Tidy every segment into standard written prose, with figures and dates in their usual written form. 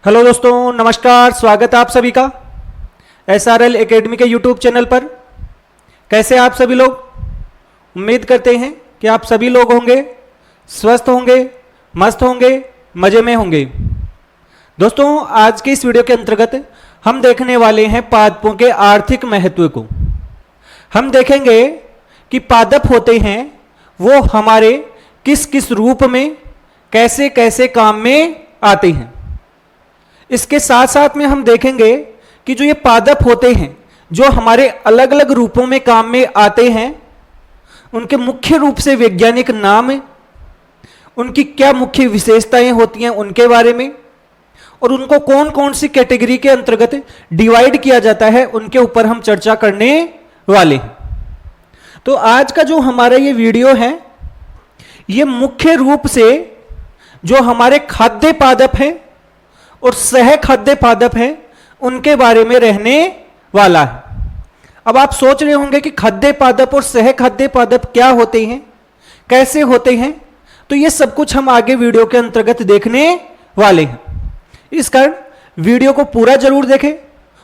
Hello दोस्तों, नमस्कार। स्वागत है आप सभी का SRL एकेडमी के यूट्यूब चैनल पर। कैसे आप सभी लोग? उम्मीद करते हैं कि आप सभी लोग होंगे स्वस्थ होंगे, मस्त होंगे, मज़े में होंगे। दोस्तों, आज के इस वीडियो के अंतर्गत हम देखने वाले हैं पादपों के आर्थिक महत्व को। हम देखेंगे कि पादप होते हैं वो हमारे किस किस रूप में कैसे कैसे काम में आते हैं। इसके साथ साथ में हम देखेंगे कि जो ये पादप होते हैं जो हमारे अलग अलग रूपों में काम में आते हैं, उनके मुख्य रूप से वैज्ञानिक नाम, उनकी क्या मुख्य विशेषताएं होती हैं उनके बारे में, और उनको कौन कौन सी कैटेगरी के अंतर्गत डिवाइड किया जाता है उनके ऊपर हम चर्चा करने वाले हैं। तो आज का जो हमारा ये वीडियो है ये मुख्य रूप से जो हमारे खाद्य पादप हैं और सह खाद्य पादप हैं उनके बारे में रहने वाला है। अब आप सोच रहे होंगे कि खाद्य पादप और सह खाद्य पादप क्या होते हैं, कैसे होते हैं, तो ये सब कुछ हम आगे वीडियो के अंतर्गत देखने वाले हैं। इस कारण वीडियो को पूरा जरूर देखें,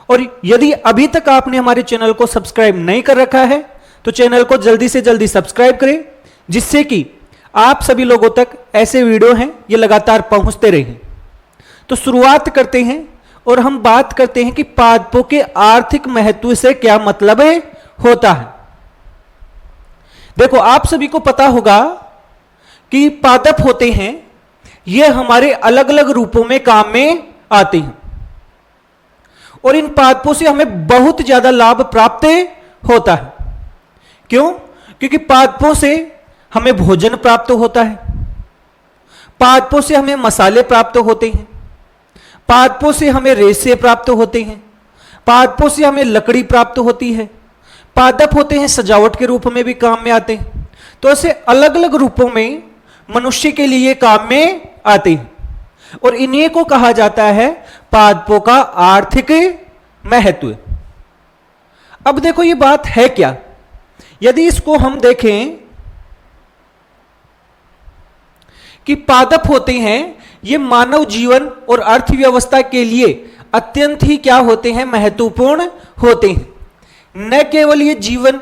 और यदि अभी तक आपने हमारे चैनल को सब्सक्राइब नहीं कर रखा है तो चैनल को जल्दी से जल्दी सब्सक्राइब करें, जिससे कि आप सभी लोगों तक ऐसे वीडियो हैं ये लगातार पहुंचते रहें। तो शुरुआत करते हैं और हम बात करते हैं कि पादपों के आर्थिक महत्व से क्या मतलब होता है। देखो, आप सभी को पता होगा कि पादप होते हैं ये हमारे अलग अलग रूपों में काम में आते हैं, और इन पादपों से हमें बहुत ज्यादा लाभ प्राप्त होता है। क्यों? क्योंकि पादपों से हमें भोजन प्राप्त होता है, पादपों से हमें मसाले प्राप्त होते हैं, पादपों से हमें रेशे प्राप्त होते हैं, पादपों से हमें लकड़ी प्राप्त होती है। पादप होते हैं सजावट के रूप में भी काम में आते हैं। तो ऐसे अलग अलग रूपों में मनुष्य के लिए काम में आते हैं, और इन्हीं को कहा जाता है पादपों का आर्थिक महत्व। अब देखो, ये बात है क्या? यदि इसको हम देखें कि पादप होते हैं ये मानव जीवन और अर्थव्यवस्था के लिए अत्यंत ही क्या होते हैं, महत्वपूर्ण होते हैं। न केवल ये जीवन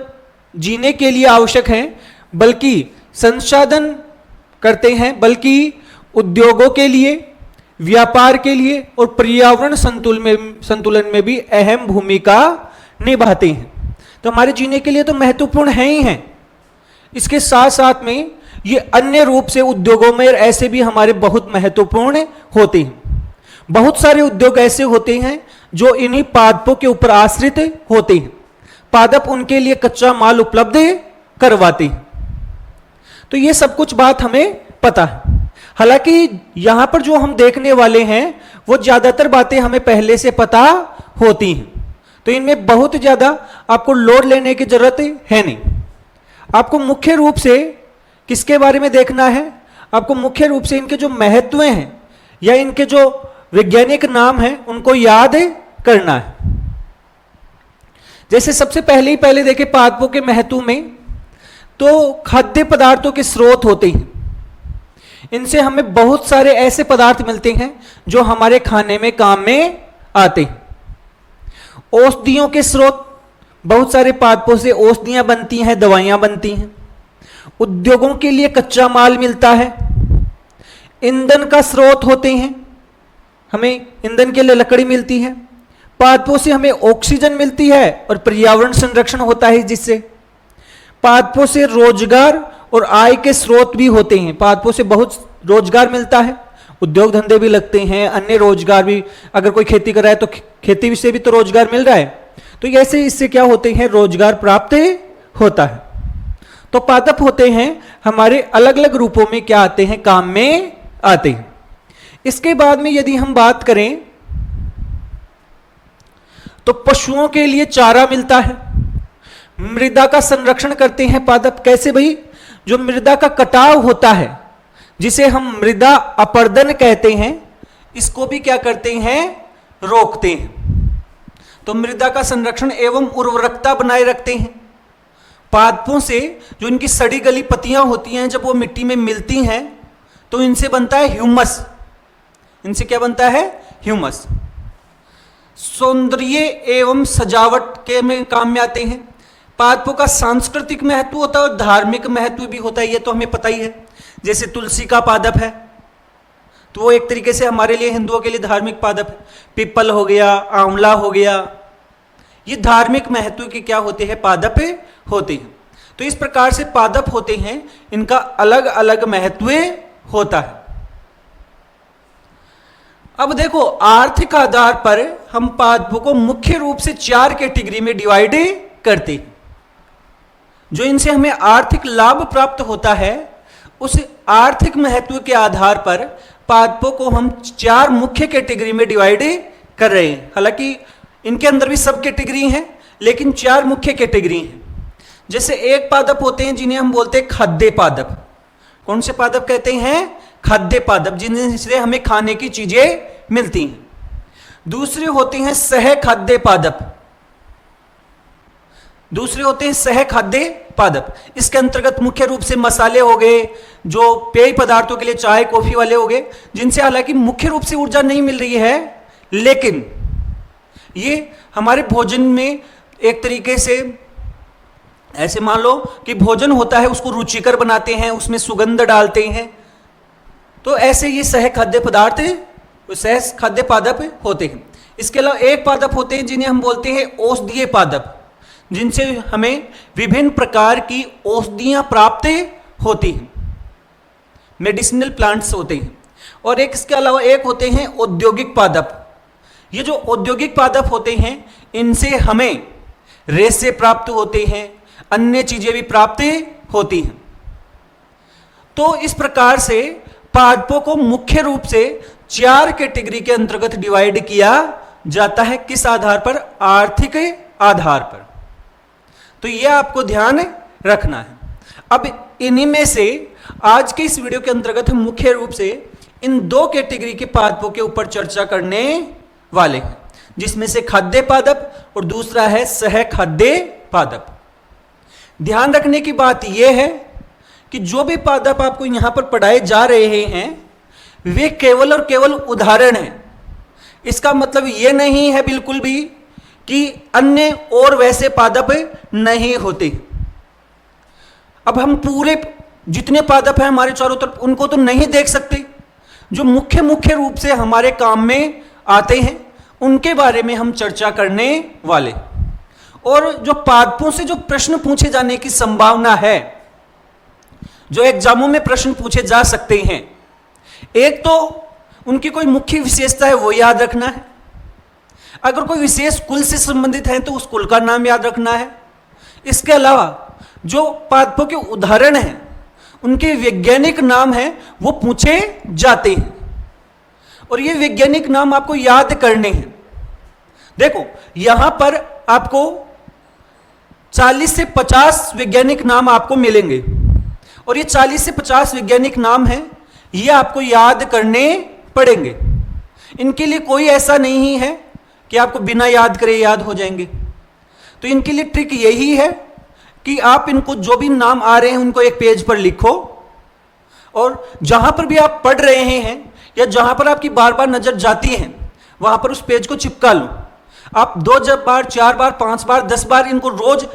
जीने के लिए आवश्यक हैं, बल्कि संसाधन करते हैं, बल्कि उद्योगों के लिए, व्यापार के लिए और पर्यावरण संतुलन में भी अहम भूमिका निभाते हैं। तो हमारे जीने के लिए तो महत्वपूर्ण है ही हैं। इसके साथ साथ में ये अन्य रूप से उद्योगों में ऐसे भी हमारे बहुत महत्वपूर्ण होते हैं। बहुत सारे उद्योग ऐसे होते हैं जो इन्हीं पादपों के ऊपर आश्रित होते हैं। पादप उनके लिए कच्चा माल उपलब्ध करवाते हैं। तो ये सब कुछ बात हमें पता है। हालांकि यहां पर जो हम देखने वाले हैं वो ज्यादातर बातें हमें पहले से पता होती हैं, तो इनमें बहुत ज्यादा आपको लोड लेने की जरूरत है नहीं। आपको मुख्य रूप से किसके बारे में देखना है? आपको मुख्य रूप से इनके जो महत्व हैं या इनके जो वैज्ञानिक नाम हैं उनको याद करना है। जैसे सबसे पहले देखें पादपों के महत्व में, तो खाद्य पदार्थों के स्रोत होते हैं। इनसे हमें बहुत सारे ऐसे पदार्थ मिलते हैं जो हमारे खाने में काम में आते हैं। औषधियों के स्रोत, बहुत सारे पादपों से औषधियां बनती हैं, दवाइयां बनती हैं। उद्योगों के लिए कच्चा माल मिलता है। ईंधन का स्रोत होते हैं, हमें ईंधन के लिए लकड़ी मिलती है। पादपों से हमें ऑक्सीजन मिलती है और पर्यावरण संरक्षण होता है जिससे। पादपों से रोजगार और आय के स्रोत भी होते हैं। पादपों से बहुत रोजगार मिलता है, उद्योग धंधे भी लगते हैं, अन्य रोजगार भी। अगर कोई खेती कर रहा है तो खेती से भी तो रोजगार मिल रहा है। तो ऐसे इससे क्या होते हैं, रोजगार प्राप्त होता है। तो पादप होते हैं हमारे अलग अलग रूपों में क्या आते हैं, काम में आते हैं। इसके बाद में यदि हम बात करें तो पशुओं के लिए चारा मिलता है। मृदा का संरक्षण करते हैं पादप। कैसे भाई? जो मृदा का कटाव होता है जिसे हम मृदा अपरदन कहते हैं, इसको भी क्या करते हैं, रोकते हैं। तो मृदा का संरक्षण एवं उर्वरकता बनाए रखते हैं। पादपों से जो इनकी सड़ी गली पत्तियां होती हैं, जब वो मिट्टी में मिलती हैं तो इनसे बनता है ह्यूमस। इनसे क्या बनता है? ह्यूमस। सौंदर्य एवं सजावट के में काम में आते हैं। पादपों का सांस्कृतिक महत्व होता है और धार्मिक महत्व भी होता है, ये तो हमें पता ही है। जैसे तुलसी का पादप है तो वो एक तरीके से हमारे लिए, हिंदुओं के लिए धार्मिक पादप है। पीपल हो गया, आंवला हो गया, ये धार्मिक महत्व के क्या होते हैं? पादप होते हैं। तो इस प्रकार से पादप होते हैं, इनका अलग अलग महत्व होता है। अब देखो, आर्थिक आधार पर हम पादपों को मुख्य रूप से 4 कैटेगरी में डिवाइड करते हैं। जो इनसे हमें आर्थिक लाभ प्राप्त होता है, उस आर्थिक महत्व के आधार पर पादपों को हम 4 मुख्य कैटेगरी में डिवाइड कर रहे हैं। हालांकि इनके अंदर भी सब कैटेगरी हैं, लेकिन 4 मुख्य कैटेगरी हैं। जैसे एक पादप होते हैं जिन्हें हम बोलते हैं खाद्य पादप। कौन से पादप कहते हैं? खाद्य पादप, जिनसे हमें खाने की चीजें मिलती हैं। दूसरे होते हैं सह खाद्य पादप। दूसरे होते हैं सह खाद्य पादप। इसके अंतर्गत मुख्य रूप से मसाले हो गए, जो पेय पदार्थों के लिए चाय कॉफी वाले हो गए, जिनसे हालांकि मुख्य रूप से ऊर्जा नहीं मिल रही है, लेकिन ये हमारे भोजन में एक तरीके से, ऐसे मान लो कि भोजन होता है, उसको रुचिकर बनाते हैं, उसमें सुगंध डालते हैं, तो ऐसे ये सह खाद्य पदार्थ, सह खाद्य पादप होते हैं। इसके अलावा एक पादप होते हैं जिन्हें हम बोलते हैं औषधीय पादप, जिनसे हमें विभिन्न प्रकार की औषधियां प्राप्त होती हैं, मेडिसिनल प्लांट्स होते हैं। और एक इसके अलावा एक होते हैं औद्योगिक पादप। ये जो औद्योगिक पादप होते हैं, इनसे हमें रेशे प्राप्त होते हैं, अन्य चीजें भी प्राप्त होती हैं। तो इस प्रकार से पादपों को मुख्य रूप से 4 कैटेगरी के अंतर्गत डिवाइड किया जाता है। किस आधार पर? आर्थिक आधार पर। तो यह आपको ध्यान रखना है। अब इन्हीं में से आज के इस वीडियो के अंतर्गत हम मुख्य रूप से इन 2 कैटेगरी के पादपों के ऊपर चर्चा करने वाले हैं, जिसमें से खाद्य पादप और दूसरा है सह खाद्य पादप। ध्यान रखने की बात यह है कि जो भी पादप आपको यहां पर पढ़ाए जा रहे हैं, वे केवल और केवल उदाहरण हैं। इसका मतलब यह नहीं है बिल्कुल भी कि अन्य और वैसे पादप नहीं होते। अब हम पूरे जितने पादप हैं हमारे चारों तरफ, उनको तो नहीं देख सकते। जो मुख्य रूप से हमारे काम में आते हैं, उनके बारे में हम चर्चा करने वाले। और जो पादपों से जो प्रश्न पूछे जाने की संभावना है, जो एग्जामों में प्रश्न पूछे जा सकते हैं, एक तो उनकी कोई मुख्य विशेषता है, वो याद रखना है। अगर कोई विशेष कुल से संबंधित है तो उस कुल का नाम याद रखना है। इसके अलावा जो पादपों के उदाहरण हैं, उनके वैज्ञानिक नाम हैं, वो पूछे जाते हैं और ये वैज्ञानिक नाम आपको याद करने हैं। देखो, यहां पर आपको 40 से 50 वैज्ञानिक नाम आपको मिलेंगे और ये 40 से 50 वैज्ञानिक नाम हैं, ये आपको याद करने पड़ेंगे। इनके लिए कोई ऐसा नहीं है कि आपको बिना याद करे याद हो जाएंगे। तो इनके लिए ट्रिक यही है कि आप इनको जो भी नाम आ रहे हैं उनको एक पेज पर लिखो और जहां पर भी आप पढ़ रहे हैं या जहां पर आपकी बार बार नजर जाती है, वहां पर उस पेज को चिपका लो। आप 2 बार, 4 बार, 5 बार, 10 बार इनको रोज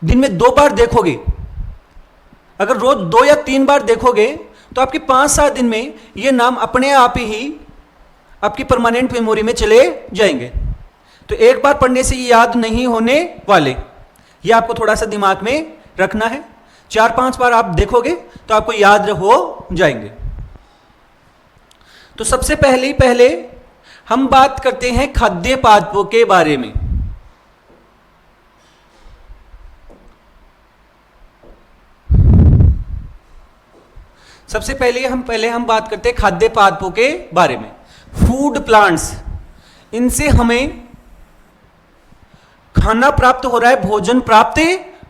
दिन में 2 बार देखोगे। अगर रोज 2 या 3 बार देखोगे तो आपके 5-7 दिन में ये नाम अपने आप ही आपकी परमानेंट मेमोरी में चले जाएंगे। तो एक बार पढ़ने से ये याद नहीं होने वाले, ये आपको थोड़ा सा दिमाग में रखना है। 4-5 बार आप देखोगे तो आपको याद हो जाएंगे। तो सबसे पहले हम बात करते हैं खाद्य पादपों के बारे में। सबसे पहले हम बात करते हैं खाद्य पादपों के बारे में। फूड प्लांट्स, इनसे हमें खाना प्राप्त हो रहा है, भोजन प्राप्त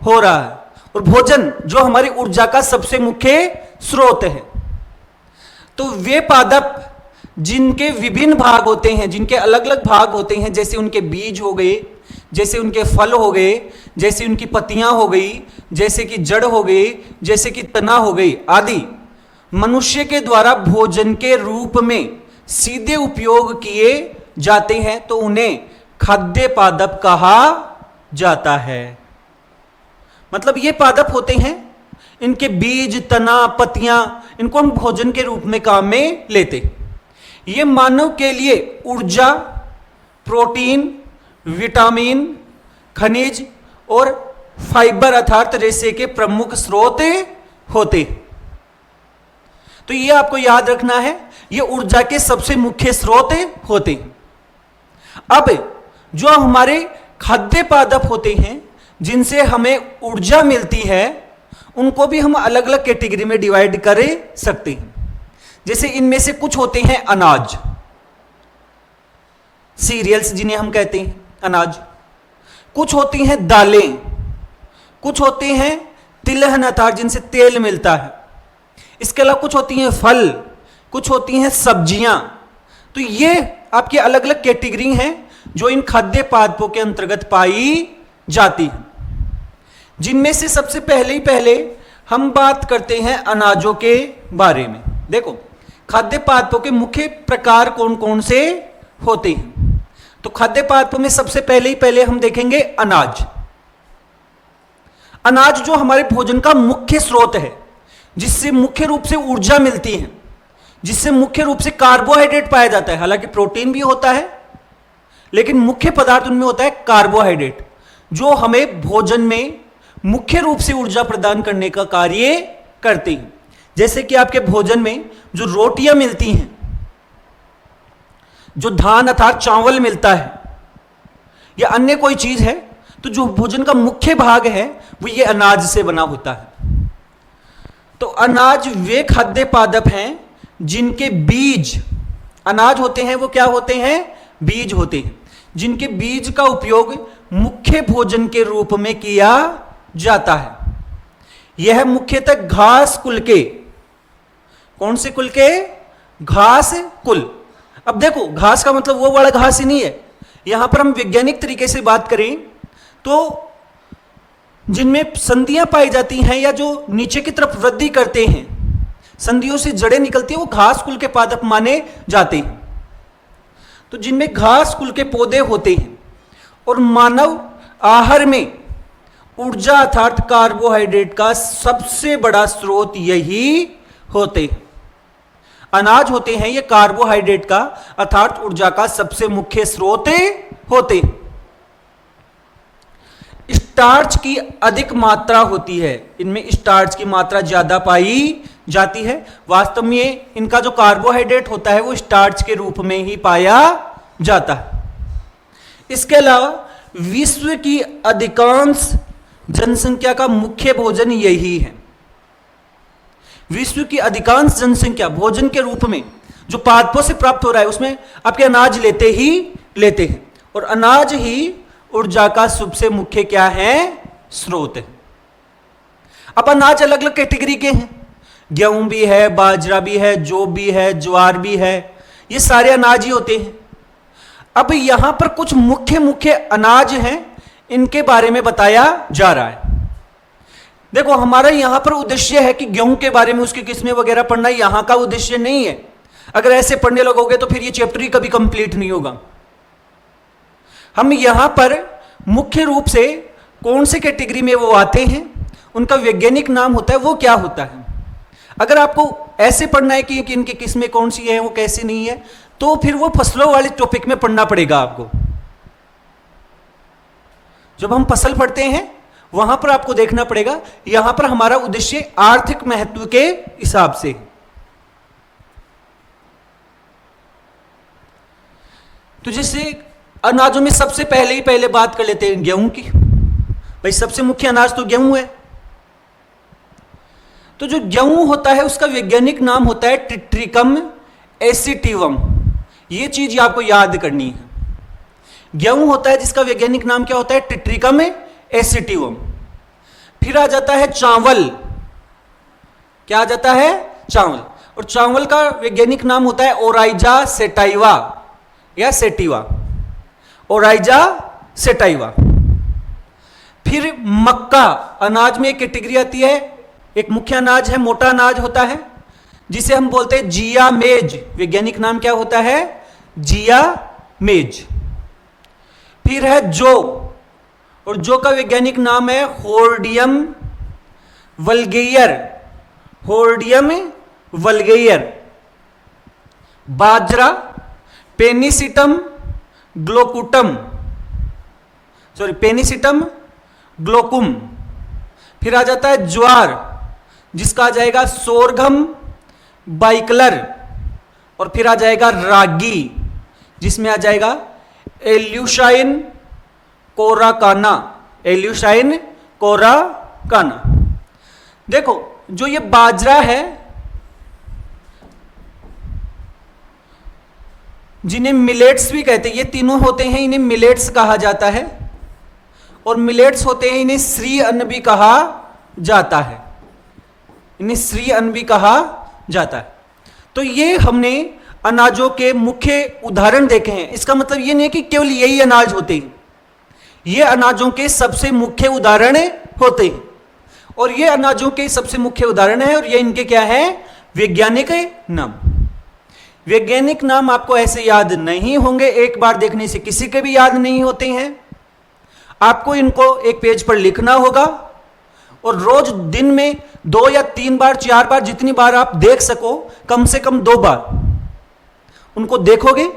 हो रहा है, और भोजन जो हमारी ऊर्जा का सबसे मुख्य स्रोत है। तो वे पादप जिनके विभिन्न भाग होते हैं, जिनके अलग अलग भाग होते हैं, जैसे उनके बीज हो गए, जैसे उनके फल हो गए, जैसे उनकी पत्तियां हो गई, जैसे कि जड़ हो गई, जैसे कि तना हो गई आदि, मनुष्य के द्वारा भोजन के रूप में सीधे उपयोग किए जाते हैं तो उन्हें खाद्य पादप कहा जाता है। मतलब ये पादप होते हैं, इनके बीज, तना, पत्तियां, इनको हम भोजन के रूप में काम में लेते। ये मानव के लिए ऊर्जा, प्रोटीन, विटामिन, खनिज और फाइबर अर्थात रेशे के प्रमुख स्रोत होते। तो ये आपको याद रखना है, ये ऊर्जा के सबसे मुख्य स्रोत होते। अब जो हमारे खाद्य पादप होते हैं जिनसे हमें ऊर्जा मिलती है, उनको भी हम अलग अलग कैटेगरी में डिवाइड कर सकते हैं। जैसे इनमें से कुछ होते हैं अनाज, सीरियल्स जिन्हें हम कहते हैं अनाज, कुछ होती हैं दालें, कुछ होते हैं तिलहन अर्थात जिनसे तेल मिलता है, इसके अलावा कुछ होती हैं फल, कुछ होती हैं सब्जियां। तो ये आपकी अलग अलग कैटेगरी हैं जो इन खाद्य पादपों के अंतर्गत पाई जाती हैं, जिनमें से सबसे पहले हम बात करते हैं अनाजों के बारे में। देखो, खाद्य पादपों के मुख्य प्रकार कौन कौन से होते हैं। तो खाद्य पादपों में सबसे पहले हम देखेंगे अनाज। अनाज जो हमारे भोजन का मुख्य स्रोत है, जिससे मुख्य रूप से ऊर्जा मिलती है, जिससे मुख्य रूप से कार्बोहाइड्रेट पाया जाता है। हालांकि प्रोटीन भी होता है, लेकिन मुख्य पदार्थ उनमें होता है कार्बोहाइड्रेट, जो हमें भोजन में मुख्य रूप से ऊर्जा प्रदान करने का कार्य करते हैं। जैसे कि आपके भोजन में जो रोटियां मिलती हैं, जो धान अर्थात चावल मिलता है, या अन्य कोई चीज है, तो जो भोजन का मुख्य भाग है वो ये अनाज से बना होता है। तो अनाज वे खाद्य पादप हैं जिनके बीज, अनाज होते हैं वो क्या होते हैं, बीज होते हैं, जिनके बीज का उपयोग मुख्य भोजन के रूप में किया जाता है। यह मुख्यतः घास कुल के, कौन से कुल के, घास कुल। अब देखो, घास का मतलब वो वाला घास ही नहीं है, यहां पर हम वैज्ञानिक तरीके से बात करें तो जिनमें संधियां पाई जाती हैं या जो नीचे की तरफ वृद्धि करते हैं, संधियों से जड़ें निकलती हैं, वो घास कुल के पादप माने जाते हैं। तो जिनमें घास कुल के पौधे होते हैं और मानव आहार में ऊर्जा अर्थात कार्बोहाइड्रेट का सबसे बड़ा स्रोत यही होते हैं। अनाज होते हैं ये कार्बोहाइड्रेट का अर्थात ऊर्जा का सबसे मुख्य स्रोत होते हैं। स्टार्च की अधिक मात्रा होती है, इनमें स्टार्च की मात्रा ज्यादा पाई जाती है। वास्तव में इनका जो कार्बोहाइड्रेट होता है वो स्टार्च के रूप में ही पाया जाता है। इसके अलावा विश्व की अधिकांश जनसंख्या का मुख्य भोजन यही है। विश्व की अधिकांश जनसंख्या भोजन के रूप में जो पादपों से प्राप्त हो रहा है उसमें आपके अनाज लेते हैं, और अनाज ही ऊर्जा का सबसे मुख्य क्या है, स्रोत है। अब अनाज अलग अलग कैटेगरी के हैं, गेहूं भी है, बाजरा भी है, जौ भी है, ज्वार भी है, ये सारे अनाज ही होते हैं। अब यहां पर कुछ मुख्य अनाज हैं, इनके बारे में बताया जा रहा है। देखो, हमारा यहां पर उद्देश्य है कि गेहूं के बारे में उसकी किस्में वगैरह पढ़ना यहां का उद्देश्य नहीं है। अगर ऐसे पढ़ने लगोगे तो फिर ये चैप्टर ही कभी कंप्लीट नहीं होगा। हम यहां पर मुख्य रूप से कौन से कैटेगरी में वो आते हैं, उनका वैज्ञानिक नाम होता है, वो क्या होता है। अगर आपको ऐसे पढ़ना है कि इनकी किस्में कौन सी हैं, वो कैसी नहीं है, तो फिर वो फसलों वाले टॉपिक में पढ़ना पड़ेगा आपको। जब हम फसल पढ़ते हैं वहां पर आपको देखना पड़ेगा, यहां पर हमारा उद्देश्य आर्थिक महत्व के हिसाब से। तो जैसे अनाजों में सबसे पहले बात कर लेते हैं गेहूं की। भाई सबसे मुख्य अनाज तो गेहूं है। तो जो गेहूं होता है उसका वैज्ञानिक नाम होता है ट्रिटिकम एसिटिवम। ये चीज आपको याद करनी है। गेहूं होता है जिसका वैज्ञानिक नाम क्या होता है, ट्रिटिकम एसिटिवम। फिर आ जाता है चावल। क्या आ जाता है, चावल। और चावल का वैज्ञानिक नाम होता है ओराइजा सेटाइवा या सेटिवा, ओराइजा सेटाइवा। फिर मक्का, अनाज में एक कैटेगरी आती है, एक मुख्य अनाज है, मोटा अनाज होता है जिसे हम बोलते हैं जिया मेज, वैज्ञानिक नाम क्या होता है? जिया मेज। फिर है जो, और जो का वैज्ञानिक नाम है होर्डियम वल्गेयर, होर्डियम वल्गेयर। बाजरा पेनिसिटम ग्लोकुटम, सॉरी पेनिसिटम ग्लोकुम। फिर आ जाता है ज्वार, जिसका आ जाएगा सोरघम बाइकलर। और फिर आ जाएगा रागी, जिसमें आ जाएगा एल्यूशाइन कोराकाना, एल्यूशाइन कोराकाना। देखो जो ये बाजरा है, जिन्हें मिलेट्स भी कहते हैं, ये तीनों होते हैं, इन्हें मिलेट्स कहा जाता है। और मिलेट्स होते हैं, इन्हें श्री अन्न भी कहा जाता है, इन्हें श्री अन्न भी कहा जाता है। तो ये हमने अनाजों के मुख्य उदाहरण देखे हैं। इसका मतलब ये नहीं कि केवल यही अनाज होते हैं, ये अनाजों के सबसे मुख्य उदाहरण होते हैं। और ये अनाजों के सबसे मुख्य उदाहरण है, और ये इनके क्या है? वैज्ञानिक नाम। वैज्ञानिक नाम आपको ऐसे याद नहीं होंगे, एक बार देखने से किसी के भी याद नहीं होते हैं। आपको इनको एक पेज पर लिखना होगा, और रोज दिन में 2 या 3 बार 4 बार, जितनी बार आप देख सको, कम से कम 2 बार उनको देखोगे,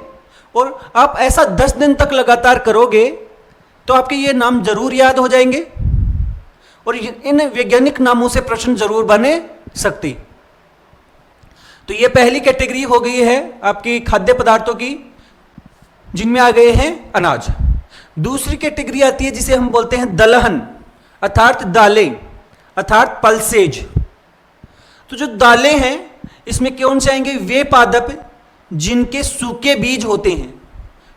और आप ऐसा 10 दिन तक लगातार करोगे तो आपके ये नाम जरूर याद हो जाएंगे, और इन वैज्ञानिक नामों से प्रश्न जरूर बने सकते। तो ये पहली कैटेगरी हो गई है आपकी खाद्य पदार्थों की, जिनमें आ गए हैं अनाज। दूसरी कैटेगरी आती है जिसे हम बोलते हैं दलहन, अर्थात दालें, अर्थात पल्सेज। तो जो दालें हैं, इसमें कौन से आएंगे? वे पादप जिनके सूखे बीज होते हैं,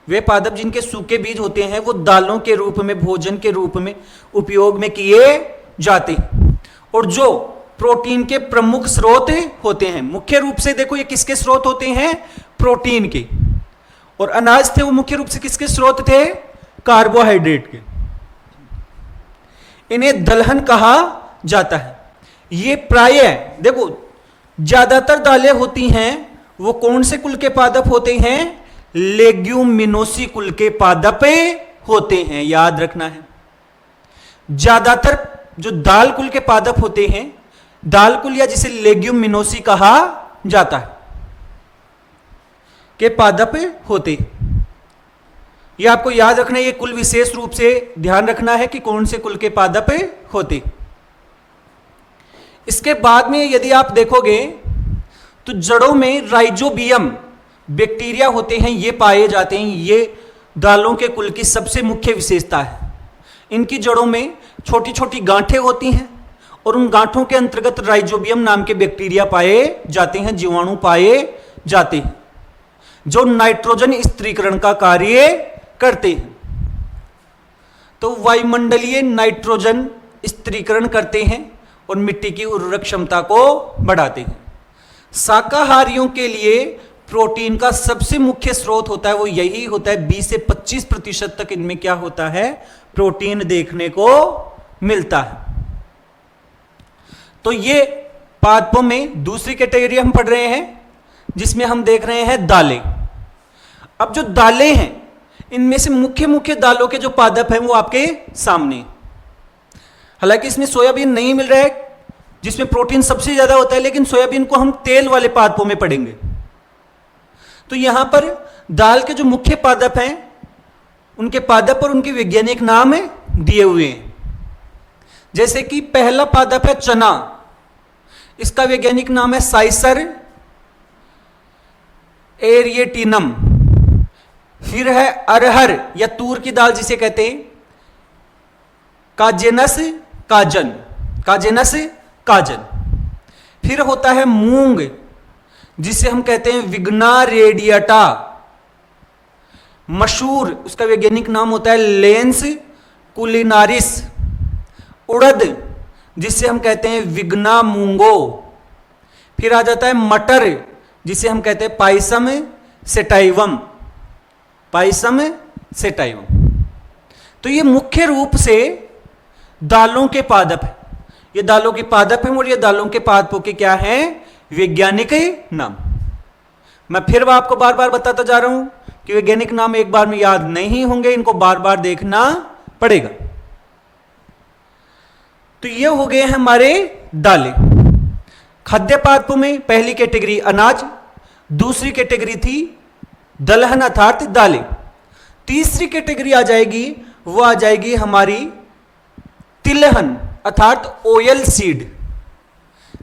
वे पादप जिनके सूखे बीज होते हैं, वो दालों के रूप में, भोजन के रूप में उपयोग में किए जाते हैं। और जो प्रोटीन के प्रमुख स्रोत होते हैं, मुख्य रूप से देखो ये किसके स्रोत होते हैं? प्रोटीन के। और अनाज थे वो मुख्य रूप से किसके स्रोत थे? कार्बोहाइड्रेट के। इन्हें दलहन कहा जाता है। ये प्रायः देखो ज्यादातर दालें होती हैं वो कौन से कुल के पादप होते हैं? लेग्यूमिनोसी कुल के पादप होते हैं, याद रखना है। ज्यादातर जो दाल कुल के पादप होते हैं, दाल कुल या जिसे लेग्यूमिनोसी कहा जाता है, के पादप होते। यह आपको याद रखना है, ये कुल विशेष रूप से ध्यान रखना है कि कौन से कुल के पादप होते। इसके बाद में यदि आप देखोगे तो जड़ों में राइजोबियम बैक्टीरिया होते हैं, ये पाए जाते हैं। ये दालों के कुल की सबसे मुख्य विशेषता है। इनकी जड़ों में छोटी छोटी गांठें होती हैं, और उन गांठों के अंतर्गत राइजोबियम नाम के बैक्टीरिया पाए जाते हैं, जीवाणु पाए जाते हैं, जो नाइट्रोजन स्थिरीकरण का कार्य करते हैं। तो वायुमंडलीय नाइट्रोजन स्थिरीकरण करते हैं और मिट्टी की उर्वरक क्षमता को बढ़ाते हैं। शाकाहारियों के लिए प्रोटीन का सबसे मुख्य स्रोत होता है वो यही होता है। 20 से 25% तक इनमें क्या होता है? प्रोटीन देखने को मिलता है। तो ये पादपों में दूसरी कैटेगरी हम पढ़ रहे हैं, जिसमें हम देख रहे हैं दालें। अब जो दालें हैं, इनमें से मुख्य मुख्य दालों के जो पादप हैं वो आपके सामने। हालांकि इसमें सोयाबीन नहीं मिल रहा है जिसमें प्रोटीन सबसे ज्यादा होता है, लेकिन सोयाबीन को हम तेल वाले पादपों में पढ़ेंगे। तो यहां पर दाल के जो मुख्य पादप हैं, उनके पादप और उनके वैज्ञानिक नाम दिए हुए हैं। जैसे कि पहला पादप है चना, इसका वैज्ञानिक नाम है साइसर एरिएटिनम। फिर है अरहर या तूर की दाल जिसे कहते हैं काजेनस काजन, काजेनस काजन। फिर होता है मूंग, जिसे हम कहते हैं विग्ना रेडियटा। मशहूर उसका वैज्ञानिक नाम होता है लेंस कुलिनारिस। उड़द, जिसे हम कहते हैं विग्ना मूंगो। फिर आ जाता है मटर, जिसे हम कहते हैं पाइसम सेटाइवम, पाइसम सेटाइवम। तो ये मुख्य रूप से दालों के पादप है। ये दालों के पादप हैं और ये दालों के पादपों के क्या हैं? वैज्ञानिक नाम। मैं फिर आपको बार बार बताता जा रहा हूं कि वैज्ञानिक नाम एक बार में याद नहीं होंगे, इनको बार बार देखना पड़ेगा। तो ये हो गए हैं हमारे दालें। खाद्य पदार्थों में पहली कैटेगरी अनाज, दूसरी कैटेगरी थी दलहन अर्थात दालें। तीसरी कैटेगरी आ जाएगी, वो आ जाएगी हमारी तिलहन अर्थात ऑयल सीड,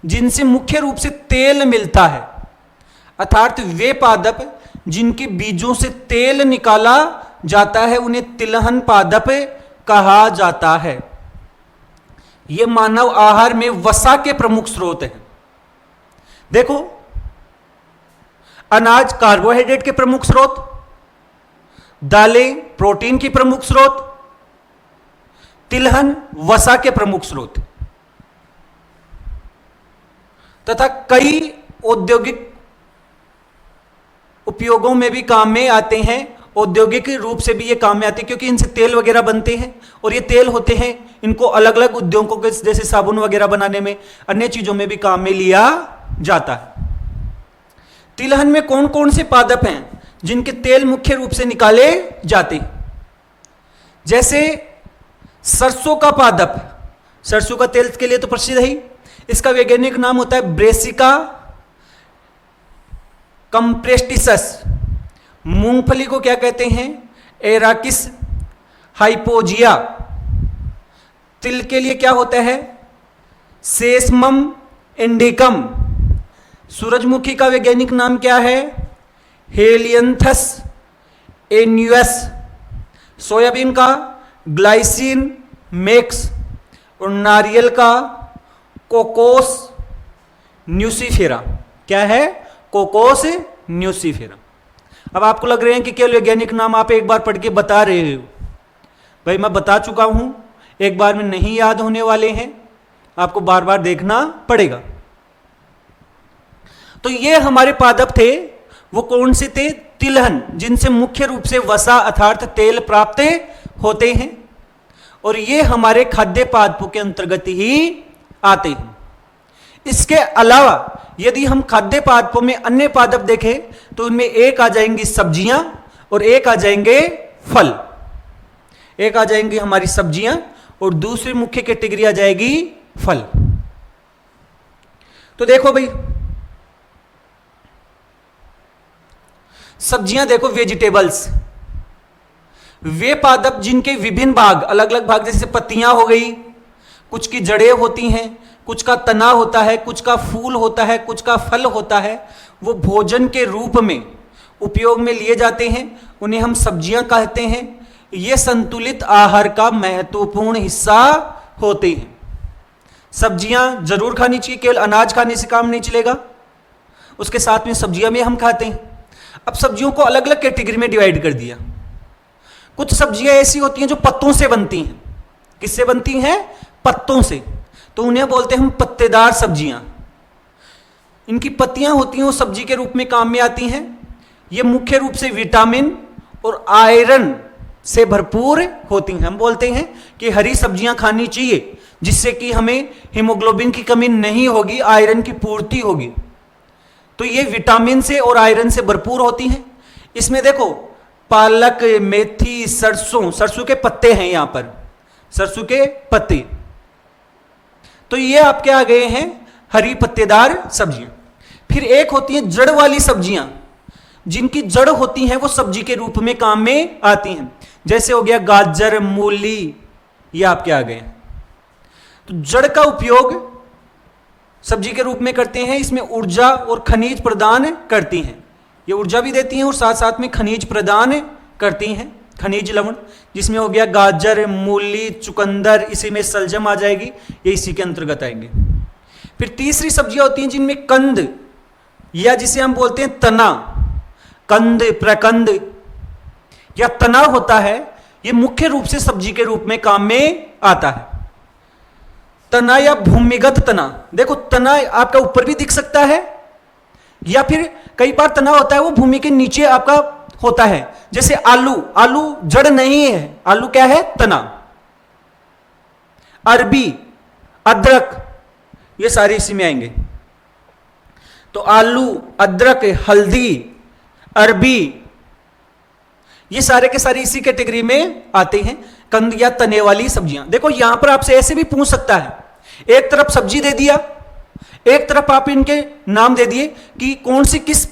जिनसे मुख्य रूप से तेल मिलता है, अर्थात वे पादप जिनके बीजों से तेल निकाला जाता है उन्हें तिलहन पादप कहा जाता है। ये मानव आहार में वसा के प्रमुख स्रोत हैं। देखो, अनाज कार्बोहाइड्रेट के प्रमुख स्रोत, दालें प्रोटीन की प्रमुख स्रोत, तिलहन वसा के प्रमुख स्रोत तथा कई औद्योगिक उपयोगों में भी काम में आते हैं। औद्योगिक रूप से भी ये काम में आते हैं क्योंकि इनसे तेल वगैरह बनते हैं, और ये तेल होते हैं, इनको अलग अलग उद्योगों के जैसे साबुन वगैरह बनाने में, अन्य चीजों में भी काम में लिया जाता है। तिलहन में कौन कौन से पादप हैं जिनके तेल मुख्य रूप से निकाले जाते हैं? जैसे सरसों का पादप, सरसों का तेल के लिए तो प्रसिद्ध है, इसका वैज्ञानिक नाम होता है ब्रेसिका कंप्रेस्टिसस। मूंगफली को क्या कहते हैं? एराकिस हाइपोजिया। तिल के लिए क्या होता है? सेसमम इंडिकम। सूरजमुखी का वैज्ञानिक नाम क्या है? हेलियंथस एन्यूस। सोयाबीन का ग्लाइसिन मैक्स, और नारियल का कोकोस न्यूसीफेरा। क्या है? Cocos nucifera. अब आपको लग रहे हैं कि केवल वैज्ञानिक नाम आप एक बार पढ़ के बता रहे हो। भाई मैं बता चुका हूं, एक बार में नहीं याद होने वाले हैं, आपको बार बार देखना पड़ेगा। तो ये हमारे पादप थे, वो कौन से थे? तिलहन, जिनसे मुख्य रूप से वसा अर्थात तेल प्राप्त होते हैं, और ये हमारे खाद्य पादपों के अंतर्गत ही आते हैं। इसके अलावा यदि हम खाद्य पादपों में अन्य पादप देखें तो उनमें एक आ जाएंगी सब्जियां और एक आ जाएंगे फल। एक आ जाएंगी हमारी सब्जियां और दूसरी मुख्य कैटेगरी आ जाएगी फल। तो देखो भाई, सब्जियां देखो, वेजिटेबल्स, वे पादप जिनके विभिन्न भाग, अलग अलग भाग, जैसे पत्तियां हो गई, कुछ की जड़ें होती हैं, कुछ का तना होता है, कुछ का फूल होता है, कुछ का फल होता है, वो भोजन के रूप में उपयोग में लिए जाते हैं, उन्हें हम सब्जियां कहते हैं। ये संतुलित आहार का महत्वपूर्ण हिस्सा होते हैं। सब्जियां जरूर खानी चाहिए, केवल अनाज खाने से काम नहीं चलेगा, उसके साथ में सब्जियां भी हम खाते हैं। अब सब्जियों को अलग अलग कैटेगरी में डिवाइड कर दिया। कुछ सब्जियां ऐसी होती हैं जो पत्तों से बनती हैं। किससे बनती हैं? पत्तों से। तो उन्हें बोलते हैं हम पत्तेदार सब्जियां। इनकी पत्तियां होती हैं, वो सब्जी के रूप में काम में आती हैं। ये मुख्य रूप से विटामिन और आयरन से भरपूर होती हैं। हम बोलते हैं कि हरी सब्जियां खानी चाहिए, जिससे कि हमें हीमोग्लोबिन की कमी नहीं होगी, आयरन की पूर्ति होगी। तो ये विटामिन से और आयरन से भरपूर होती हैं। इसमें देखो, पालक, मेथी, सरसों, सरसों के पत्ते हैं यहां पर, सरसों के पत्ते। तो ये आपके आ गए हैं हरी पत्तेदार सब्जियां। फिर एक होती हैं जड़ वाली सब्जियां, जिनकी जड़ होती हैं वो सब्जी के रूप में काम में आती हैं। जैसे हो गया गाजर, मूली, ये आपके आ गए। तो जड़ का उपयोग सब्जी के रूप में करते हैं। इसमें ऊर्जा और खनिज प्रदान करती हैं। ये ऊर्जा भी देती हैं और साथ साथ में खनिज प्रदान करती हैं, खनिज लवण, जिसमें हो गया गाजर, मूली, चुकंदर, इसी में सलजम आ जाएगी, ये इसी के अंतर्गत आएंगे। फिर तीसरी सब्जियां होती हैं जिनमें कंद, या जिसे हम बोलते हैं तना, कंद, प्रकंद या तना होता है। ये मुख्य रूप से सब्जी के रूप में काम में आता है। तना या भूमिगत तना, देखो तना आपका ऊपर भी दिख सकता है, या फिर कई बार तना होता है वो भूमि के नीचे आपका होता है। जैसे आलू, आलू जड़ नहीं है, आलू क्या है? तना। अरबी, अदरक, ये सारे इसी में आएंगे। तो आलू, अदरक, हल्दी, अरबी, ये सारे के सारे इसी कैटेगरी में आते हैं, कंद या तने वाली सब्जियां। देखो यहां पर आपसे ऐसे भी पूछ सकता है, एक तरफ सब्जी दे दिया, एक तरफ आप इनके नाम दे दिए कि कौन सी किस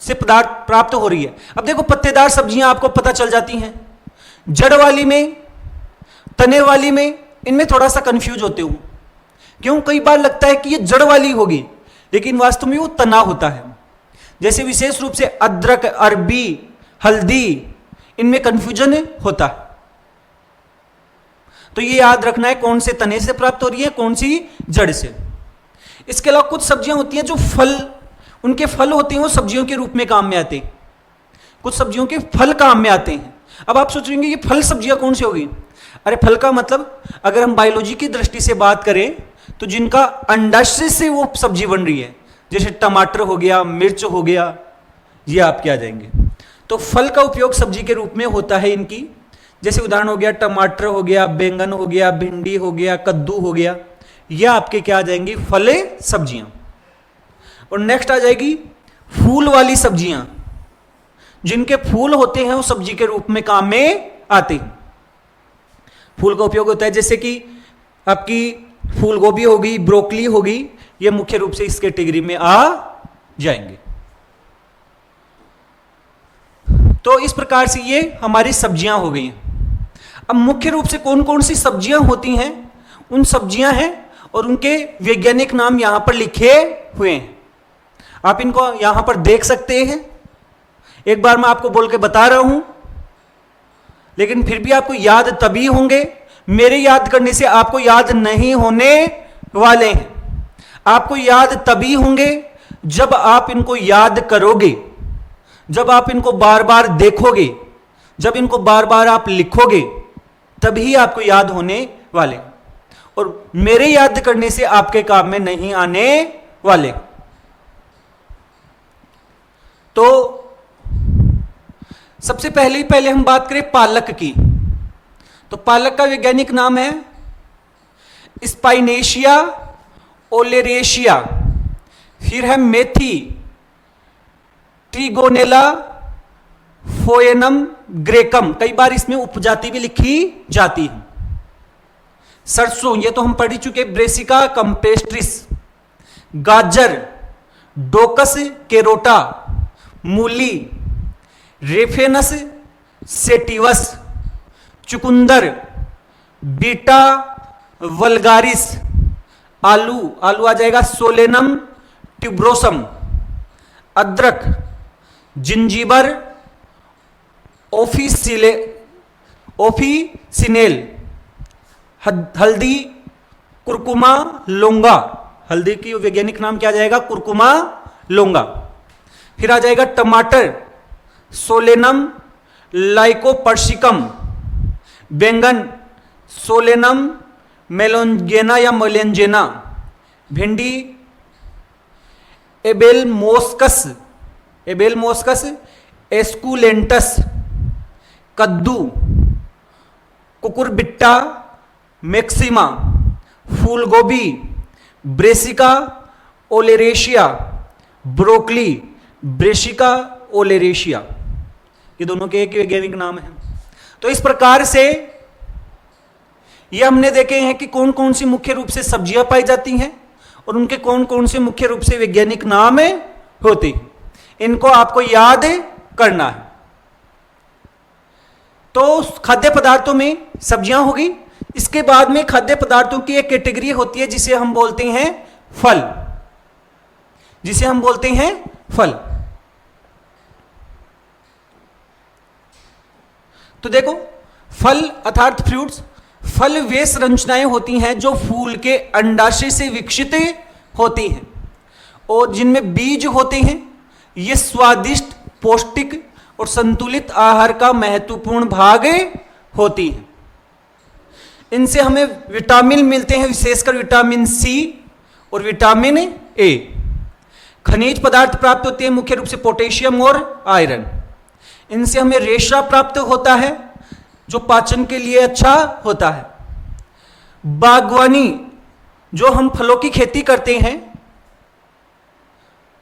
से पदार्थ प्राप्त हो रही है। अब देखो पत्तेदार सब्जियां आपको पता चल जाती हैं, जड़ वाली में, तने वाली में, इनमें थोड़ा सा कंफ्यूज होते हो। क्यों? कई बार लगता है कि ये जड़ वाली होगी, लेकिन वास्तव में वो तना होता है। जैसे विशेष रूप से अदरक, अरबी, हल्दी, इनमें कंफ्यूजन होता है। तो ये याद रखना है कौन से तने से प्राप्त हो रही है, कौन सी जड़ से। इसके अलावा कुछ सब्जियां होती हैं जो फल, उनके फल होते हैं वो सब्जियों के रूप में काम में आते हैं। कुछ सब्जियों के फल काम में आते हैं। अब आप सोचेंगे ये फल सब्जियां कौन सी होगी? अरे फल का मतलब अगर हम बायोलॉजी की दृष्टि से बात करें तो जिनका अंडाशय से वो सब्जी बन रही है, जैसे टमाटर हो गया, मिर्च हो गया, ये आपके आ जाएंगे। तो फल का उपयोग सब्जी के रूप में होता है इनकी। जैसे उदाहरण हो गया टमाटर हो गया, बैंगन हो गया, भिंडी हो गया, कद्दू हो गया, यह आपके क्या आ जाएंगी? फले सब्जियां। और नेक्स्ट आ जाएगी फूल वाली सब्जियां, जिनके फूल होते हैं वो सब्जी के रूप में काम में आते हैं। फूल का उपयोग होता है जैसे कि आपकी फूल गोभी होगी, ब्रोकली होगी, ये मुख्य रूप से इस कैटेगरी में आ जाएंगे। तो इस प्रकार से ये हमारी सब्जियां हो गई हैं। अब मुख्य रूप से कौन कौन सी सब्जियां होती हैं, उन सब्जियां हैं और उनके वैज्ञानिक नाम यहां पर लिखे हुए हैं। आप इनको यहां पर देख सकते हैं। एक बार मैं आपको बोल के बता रहा हूं, लेकिन फिर भी आपको याद तभी होंगे, मेरे याद करने से आपको याद नहीं होने वाले हैं। आपको याद तभी होंगे जब आप इनको याद करोगे, जब आप इनको बार बार देखोगे, जब इनको बार बार आप लिखोगे, तभी आपको याद होने वाले। और मेरे याद करने से आपके काम में नहीं आने वाले। तो सबसे पहले हम बात करें पालक की, तो पालक का वैज्ञानिक नाम है स्पाइनेशिया ओलेरेशिया। फिर है मेथी, ट्रिगोनेला फोएनम ग्रेकम, कई बार इसमें उपजाति भी लिखी जाती है। सरसों, ये तो हम पढ़ चुके, ब्रेसिका कंपेस्ट्रिस। गाजर, डोकस केरोटा। मूली, रेफेनस सेटिवस। चुकंदर, बीटा वल्गारिस। आलू आ जाएगा सोलेनम ट्यूब्रोसम। अदरक, जिंजीबर ओफिसिनेल। हल्दी, कुरकुमा लोंगा। हल्दी की वैज्ञानिक नाम क्या आ जाएगा? कुरकुमा लोंगा। फिर आ जाएगा टमाटर, सोलेनम लाइकोपर्सिकम। बैंगन, सोलेनम मेलोंजेना या मेलेंजेना। भिंडी, एबेलमोस्कस एस्कुलेंटस। कद्दू, कुकुरबिट्टा मैक्सिमा। फूलगोभी, ब्रेसिका ओलेरेशिया। Broccoli, Brassica ओलेरेशिया। ये दोनों के एक वैज्ञानिक नाम है। तो इस प्रकार से ये हमने देखे हैं कि कौन कौन सी मुख्य रूप से सब्जियां पाई जाती हैं और उनके कौन कौन से मुख्य रूप से वैज्ञानिक नाम होते हैं। इनको आपको याद करना है। तो खाद्य पदार्थों में सब्जियां होगी। इसके बाद में खाद्य पदार्थों की एक कैटेगरी होती है जिसे हम बोलते हैं फल, जिसे हम बोलते हैं फल। तो देखो, फल अर्थात फ्रूट्स, फल वे संरचनाएं होती हैं जो फूल के अंडाशय से विकसित होती हैं और जिनमें बीज होते हैं। ये स्वादिष्ट, पौष्टिक और संतुलित आहार का महत्वपूर्ण भाग होती हैं। इनसे हमें विटामिन मिलते हैं, विशेषकर विटामिन सी और विटामिन ए। खनिज पदार्थ प्राप्त होते हैं, मुख्य रूप से पोटेशियम और आयरन। इनसे हमें रेशा प्राप्त होता है जो पाचन के लिए अच्छा होता है। बागवानी, जो हम फलों की खेती करते हैं,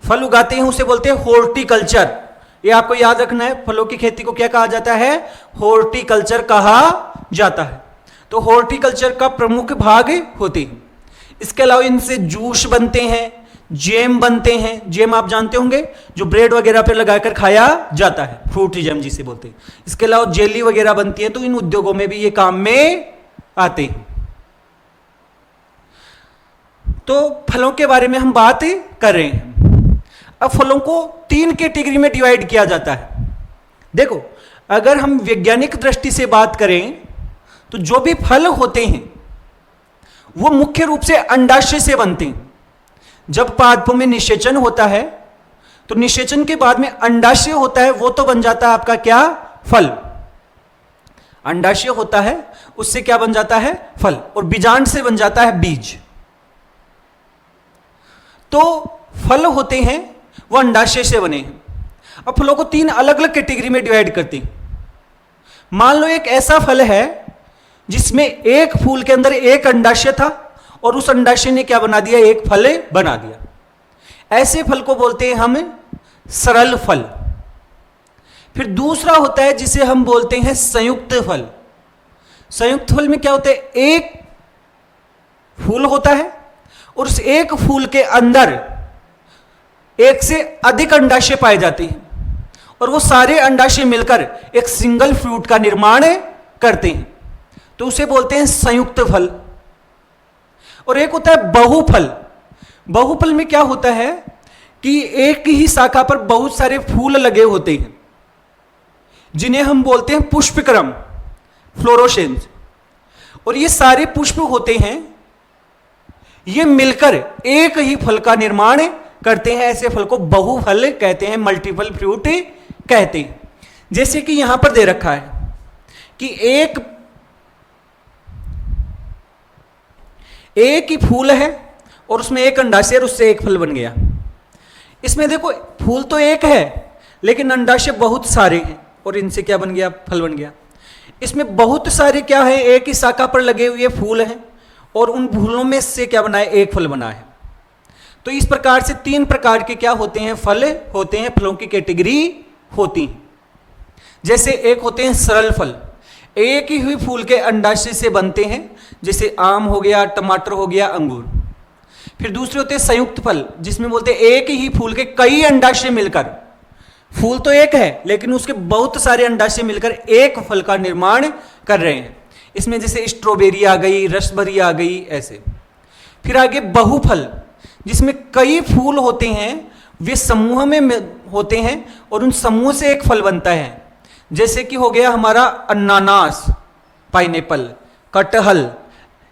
फल उगाते हैं उसे बोलते हैं हॉर्टिकल्चर। ये आपको याद रखना है, फलों की खेती को क्या कहा जाता है? हॉर्टिकल्चर कहा जाता है। तो हॉर्टिकल्चर का प्रमुख भाग होते हैं। इसके अलावा इनसे जूस बनते हैं, जैम बनते हैं। जैम आप जानते होंगे, जो ब्रेड वगैरह पर लगाकर खाया जाता है, फ्रूट जैम जिसे बोलते हैं। इसके अलावा जेली वगैरह बनती है, तो इन उद्योगों में भी ये काम में आते हैं। तो फलों के बारे में हम बात कर रहे हैं। अब फलों को 3 कैटेगरी में डिवाइड किया जाता है। देखो, अगर हम वैज्ञानिक दृष्टि से बात करें तो जो भी फल होते हैं वो मुख्य रूप से अंडाशय से बनते हैं। जब पादपों में निषेचन होता है तो निषेचन के बाद में अंडाशय होता है, वो तो बन जाता है आपका क्या? फल। अंडाशय होता है, उससे क्या बन जाता है? फल। और बीजांड से बन जाता है बीज। तो फल होते हैं वो अंडाशय से बने हैं। अब फलों को 3 अलग अलग कैटेगरी में डिवाइड करते हैं। मान लो एक ऐसा फल है जिसमें एक फूल के अंदर एक अंडाशय था और उस अंडाशय ने क्या बना दिया? एक फल बना दिया। ऐसे फल को बोलते हैं हम सरल फल। फिर दूसरा होता है जिसे हम बोलते हैं संयुक्त फल। संयुक्त फल में क्या होता है? एक फूल होता है और उस एक फूल के अंदर एक से अधिक अंडाशय पाए जाते हैं और वो सारे अंडाशय मिलकर एक सिंगल फ्रूट का निर्माण करते हैं, तो उसे बोलते हैं संयुक्त फल। और एक होता है बहुफल। बहुफल में क्या होता है कि एक ही शाखा पर बहुत सारे फूल लगे होते हैं, जिन्हें हम बोलते हैं पुष्पक्रम, फ्लोरोसेंस। और ये सारे पुष्प होते हैं, ये मिलकर एक ही फल का निर्माण करते हैं। ऐसे फल को बहुफल कहते हैं, मल्टीपल फ्रूट कहते हैं। जैसे कि यहां पर दे रखा है कि एक ही फूल है और उसमें एक अंडाशय और उससे एक फल बन गया। इसमें देखो, फूल तो एक है लेकिन अंडाशय बहुत सारे हैं और इनसे क्या बन गया? फल बन गया। इसमें बहुत सारे क्या है? एक ही शाखा पर लगे हुए फूल हैं और उन फूलों में से क्या बना है? एक फल बना है। तो इस प्रकार से 3 प्रकार के क्या होते हैं? फल होते हैं, फलों की कैटेगरी होती है। जैसे एक होते हैं सरल फल, एक ही हुई फूल के अंडाशय से बनते हैं, जैसे आम हो गया, टमाटर हो गया, अंगूर। फिर दूसरे होते हैं संयुक्त फल, जिसमें बोलते हैं एक ही फूल के कई अंडाशय मिलकर, फूल तो एक है लेकिन उसके बहुत सारे अंडाशय मिलकर एक फल का निर्माण कर रहे हैं। इसमें जैसे स्ट्रॉबेरी आ गई, रसभरी आ गई, ऐसे। फिर आगे बहुफल, जिसमें कई फूल होते हैं, वे समूह में होते हैं और उन समूह से एक फल बनता है। जैसे कि हो गया हमारा अनानास, पाइनएप्पल, कटहल,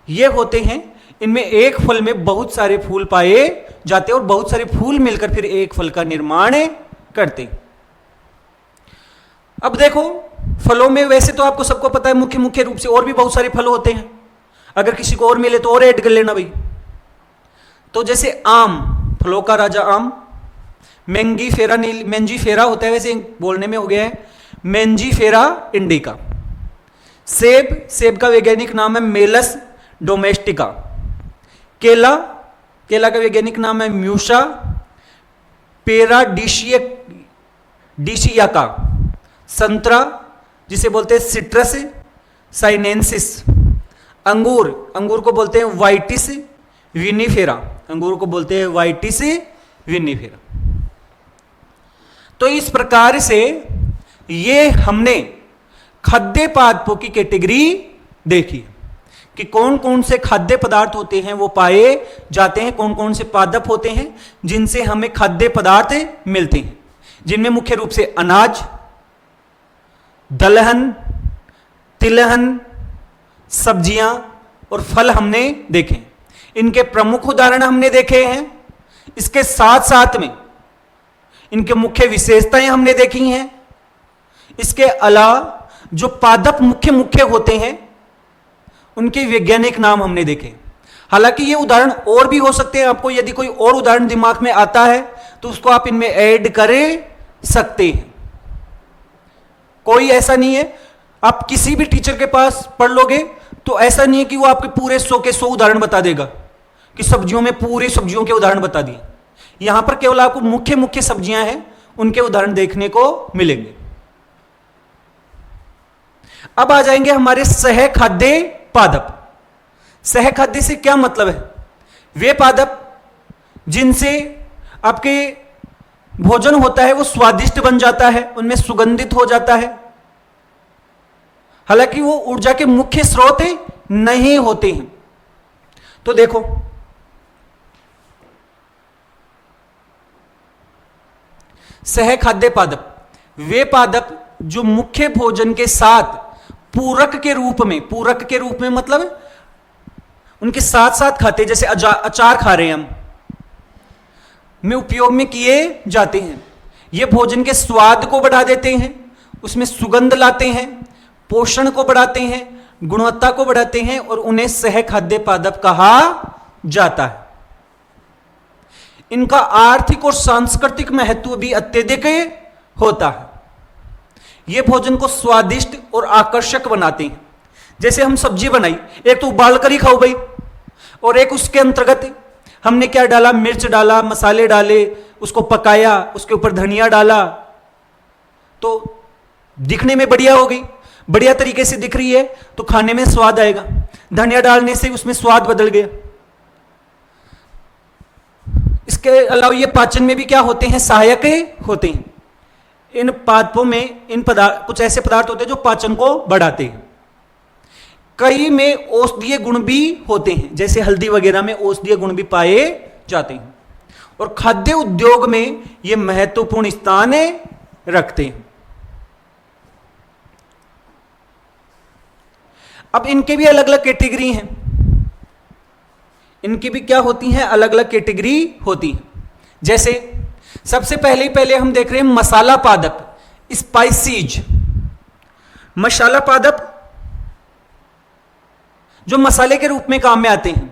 ये होते हैं। इनमें एक फल में बहुत सारे फूल पाए जाते हैं और बहुत सारे फूल मिलकर फिर एक फल का निर्माण करते हैं। अब देखो, फलों में वैसे तो आपको सबको पता है मुख्य मुख्य रूप से और भी बहुत सारे फल होते हैं। अगर किसी को और मिले तो और ऐड कर लेना भाई। तो जैसे आम, फलों का राजा आम, मेंजीफेरा होता है, वैसे बोलने में हो गया है मेंजीफेरा इंडिका। सेब का वैज्ञानिक नाम है मेलस डोमेस्टिका। केला का वैज्ञानिक नाम है म्यूसा पेराडिशियाका। संतरा, जिसे बोलते हैं सिट्रस साइनेंसिस। अंगूर को बोलते हैं वाइटिस विनिफेरा। अंगूर को बोलते हैं वाइटिस विनिफेरा। तो इस प्रकार से ये हमने खाद्य पादपों की कैटेगरी देखी कि कौन कौन से खाद्य पदार्थ होते हैं वो पाए जाते हैं, कौन कौन से पादप होते हैं जिनसे हमें खाद्य पदार्थ मिलते हैं, जिनमें मुख्य रूप से अनाज, दलहन, तिलहन, सब्जियां और फल हमने देखे। इनके प्रमुख उदाहरण हमने देखे हैं। इसके साथ साथ में इनके मुख्य विशेषताएं हमने देखी हैं। इसके अलावा जो पादप मुख्य होते हैं उनके वैज्ञानिक नाम हमने देखे। हालांकि ये उदाहरण और भी हो सकते हैं, आपको यदि कोई और उदाहरण दिमाग में आता है तो उसको आप इनमें ऐड कर सकते हैं। कोई ऐसा नहीं है, आप किसी भी टीचर के पास पढ़ लोगे तो ऐसा नहीं है कि वो आपके पूरे 100 के 100 उदाहरण बता देगा कि सब्जियों में पूरी सब्जियों के उदाहरण बता दिए। यहां पर केवल आपको मुख्य मुख्य सब्जियां हैं उनके उदाहरण देखने को मिलेंगे। अब आ जाएंगे हमारे सहखाद्य पादप। सहखाद्य से क्या मतलब है? वे पादप जिनसे आपके भोजन होता है वो स्वादिष्ट बन जाता है, उनमें सुगंधित हो जाता है, हालांकि वो ऊर्जा के मुख्य स्रोत नहीं होते हैं। तो देखो, सहखाद्य पादप वे पादप जो मुख्य भोजन के साथ पूरक के रूप में मतलब उनके साथ साथ खाते, जैसे अचार खा रहे हैं हम, में उपयोग में किए जाते हैं। ये भोजन के स्वाद को बढ़ा देते हैं, उसमें सुगंध लाते हैं, पोषण को बढ़ाते हैं, गुणवत्ता को बढ़ाते हैं और उन्हें सहखाद्य पादप कहा जाता है। इनका आर्थिक और सांस्कृतिक महत्व भी अत्यधिक होता है। ये भोजन को स्वादिष्ट और आकर्षक बनाते हैं। जैसे हम सब्जी बनाई, एक तो उबाल कर ही खाओ भाई, और एक उसके अंतर्गत हमने क्या डाला, मिर्च डाला, मसाले डाले, उसको पकाया, उसके ऊपर धनिया डाला, तो दिखने में बढ़िया हो गई, बढ़िया तरीके से दिख रही है तो खाने में स्वाद आएगा। धनिया डालने से उसमें स्वाद बदल गया। इसके अलावा ये पाचन में भी क्या होते हैं, सहायक होते हैं। इन पादपों में कुछ ऐसे पदार्थ होते हैं जो पाचन को बढ़ाते हैं। कई में औषधीय गुण भी होते हैं, जैसे हल्दी वगैरह में औषधीय गुण भी पाए जाते हैं, और खाद्य उद्योग में ये महत्वपूर्ण स्थान रखते हैं। अब इनके भी अलग अलग कैटेगरी हैं। इनकी भी क्या होती हैं, अलग अलग कैटेगरी होती है। जैसे सबसे पहले हम देख रहे हैं मसाला पादप, स्पाइसीज। मसाला पादप जो मसाले के रूप में काम में आते हैं।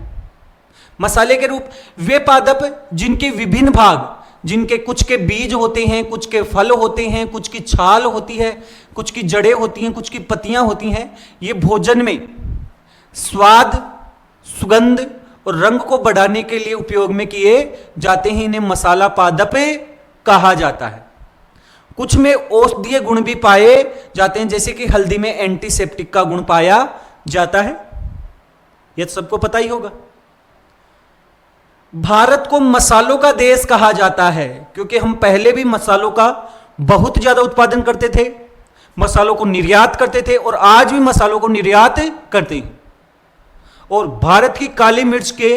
मसाले के रूप वे पादप जिनके विभिन्न भाग, जिनके कुछ के बीज होते हैं, कुछ के फल होते हैं, कुछ की छाल होती है, कुछ की जड़ें होती हैं, कुछ की पत्तियां होती हैं, ये भोजन में स्वाद, सुगंध और रंग को बढ़ाने के लिए उपयोग में किए जाते हैं। इन्हें मसाला पादप कहा जाता है। कुछ में औषधीय गुण भी पाए जाते हैं, जैसे कि हल्दी में एंटीसेप्टिक का गुण पाया जाता है, यह सबको पता ही होगा। भारत को मसालों का देश कहा जाता है क्योंकि हम पहले भी मसालों का बहुत ज्यादा उत्पादन करते थे, मसालों को निर्यात करते थे और आज भी मसालों को निर्यात करते हैं। और भारत की काली मिर्च के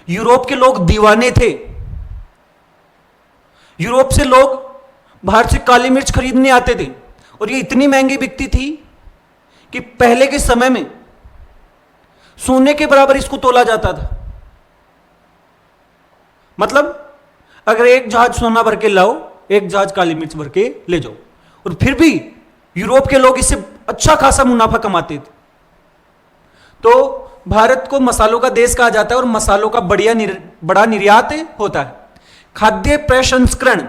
यूरोप के लोग दीवाने थे। यूरोप से लोग भारत से काली मिर्च खरीदने आते थे और ये इतनी महंगी बिकती थी कि पहले के समय में सोने के बराबर इसको तोला जाता था। मतलब अगर एक जहाज सोना भर के लाओ, एक जहाज काली मिर्च भर के ले जाओ, और फिर भी यूरोप के लोग इससे अच्छा खासा मुनाफा कमाते थे। तो भारत को मसालों का देश कहा जाता है और मसालों का बड़ा निर्यात होता है। खाद्य प्रसंस्करण,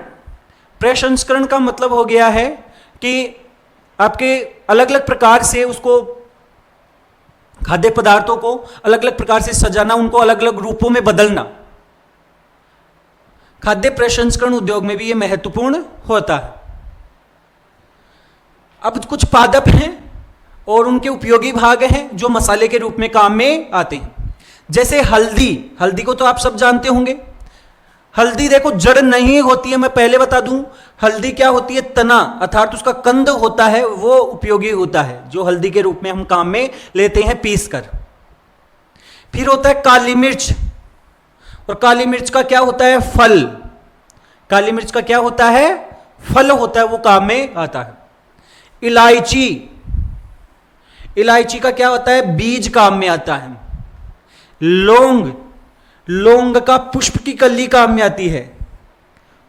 प्रसंस्करण का मतलब हो गया है कि आपके अलग अलग प्रकार से उसको, खाद्य पदार्थों को अलग अलग प्रकार से सजाना, उनको अलग अलग रूपों में बदलना। खाद्य प्रसंस्करण उद्योग में भी यह महत्वपूर्ण होता है। अब कुछ पादप हैं और उनके उपयोगी भाग हैं जो मसाले के रूप में काम में आते हैं। जैसे हल्दी, हल्दी को तो आप सब जानते होंगे। हल्दी देखो जड़ नहीं होती है, मैं पहले बता दूं। हल्दी क्या होती है, तना अर्थात उसका कंद होता है, वो उपयोगी होता है, जो हल्दी के रूप में हम काम में लेते हैं पीस कर। फिर होता है काली मिर्च, और काली मिर्च का क्या होता है, फल। काली मिर्च का क्या होता है, फल होता है, वो काम में आता है। इलायची, इलायची का क्या होता है, बीज काम में आता है। लौंग, लौंग का पुष्प की कली काम में आती है।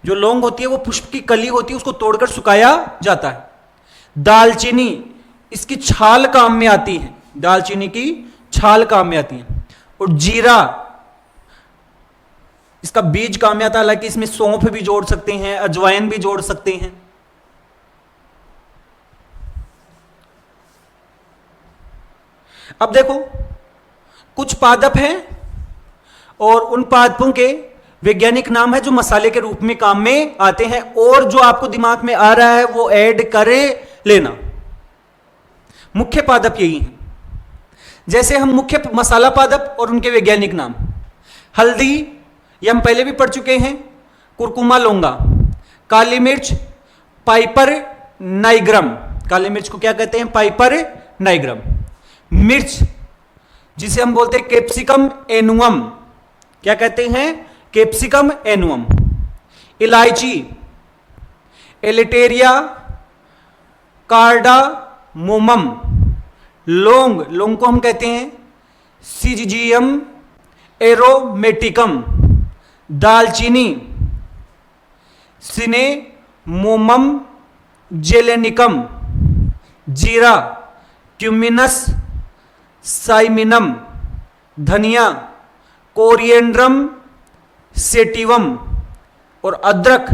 जो लौंग होती है वो पुष्प की कली होती है, उसको तोड़कर सुखाया जाता है। दालचीनी, इसकी छाल काम में आती है, दालचीनी की छाल काम में आती है। और जीरा, इसका बीज काम में आता है, हालांकि इसमें सौंफ भी जोड़ सकते हैं, अजवाइन भी जोड़ सकते हैं। अब देखो कुछ पादप हैं और उन पादपों के वैज्ञानिक नाम है जो मसाले के रूप में काम में आते हैं, और जो आपको दिमाग में आ रहा है वो ऐड करे लेना। मुख्य पादप यही है। जैसे हम मुख्य मसाला पादप और उनके वैज्ञानिक नाम, हल्दी ये हम पहले भी पढ़ चुके हैं, कुरकुमा लौंगा, काली मिर्च पाइपर नाइग्रम, काली मिर्च को क्या कहते हैं, पाइपर नाइग्रम। मिर्च जिसे हम बोलते हैं कैप्सिकम एनुअम, क्या कहते हैं, कैप्सिकम एनुअम। इलायची एलिटेरिया कार्डामोमम। लौंग, लौंग को हम कहते हैं सिजिजियम एरोमेटिकम। दालचीनी सिनेमोमम जेलेनिकम। जीरा क्यूमिनस साइमिनम। धनिया कोरिएंड्रम सेटिवम। और अदरक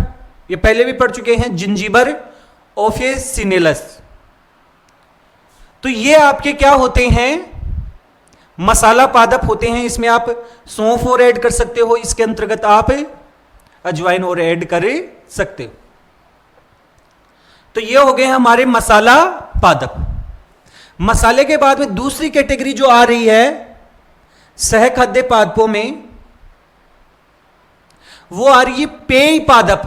ये पहले भी पढ़ चुके हैं, जिंजीबर ओफिसिनेलस। तो ये आपके क्या होते हैं, मसाला पादप होते हैं। इसमें आप सौंफ और ऐड कर सकते हो, इसके अंतर्गत आप अजवाइन और ऐड कर सकते हो। तो ये हो गए हमारे मसाला पादप। मसाले के बाद में दूसरी कैटेगरी जो आ रही है सहखाद्य पादपों में, वो आ रही है पेय पादप।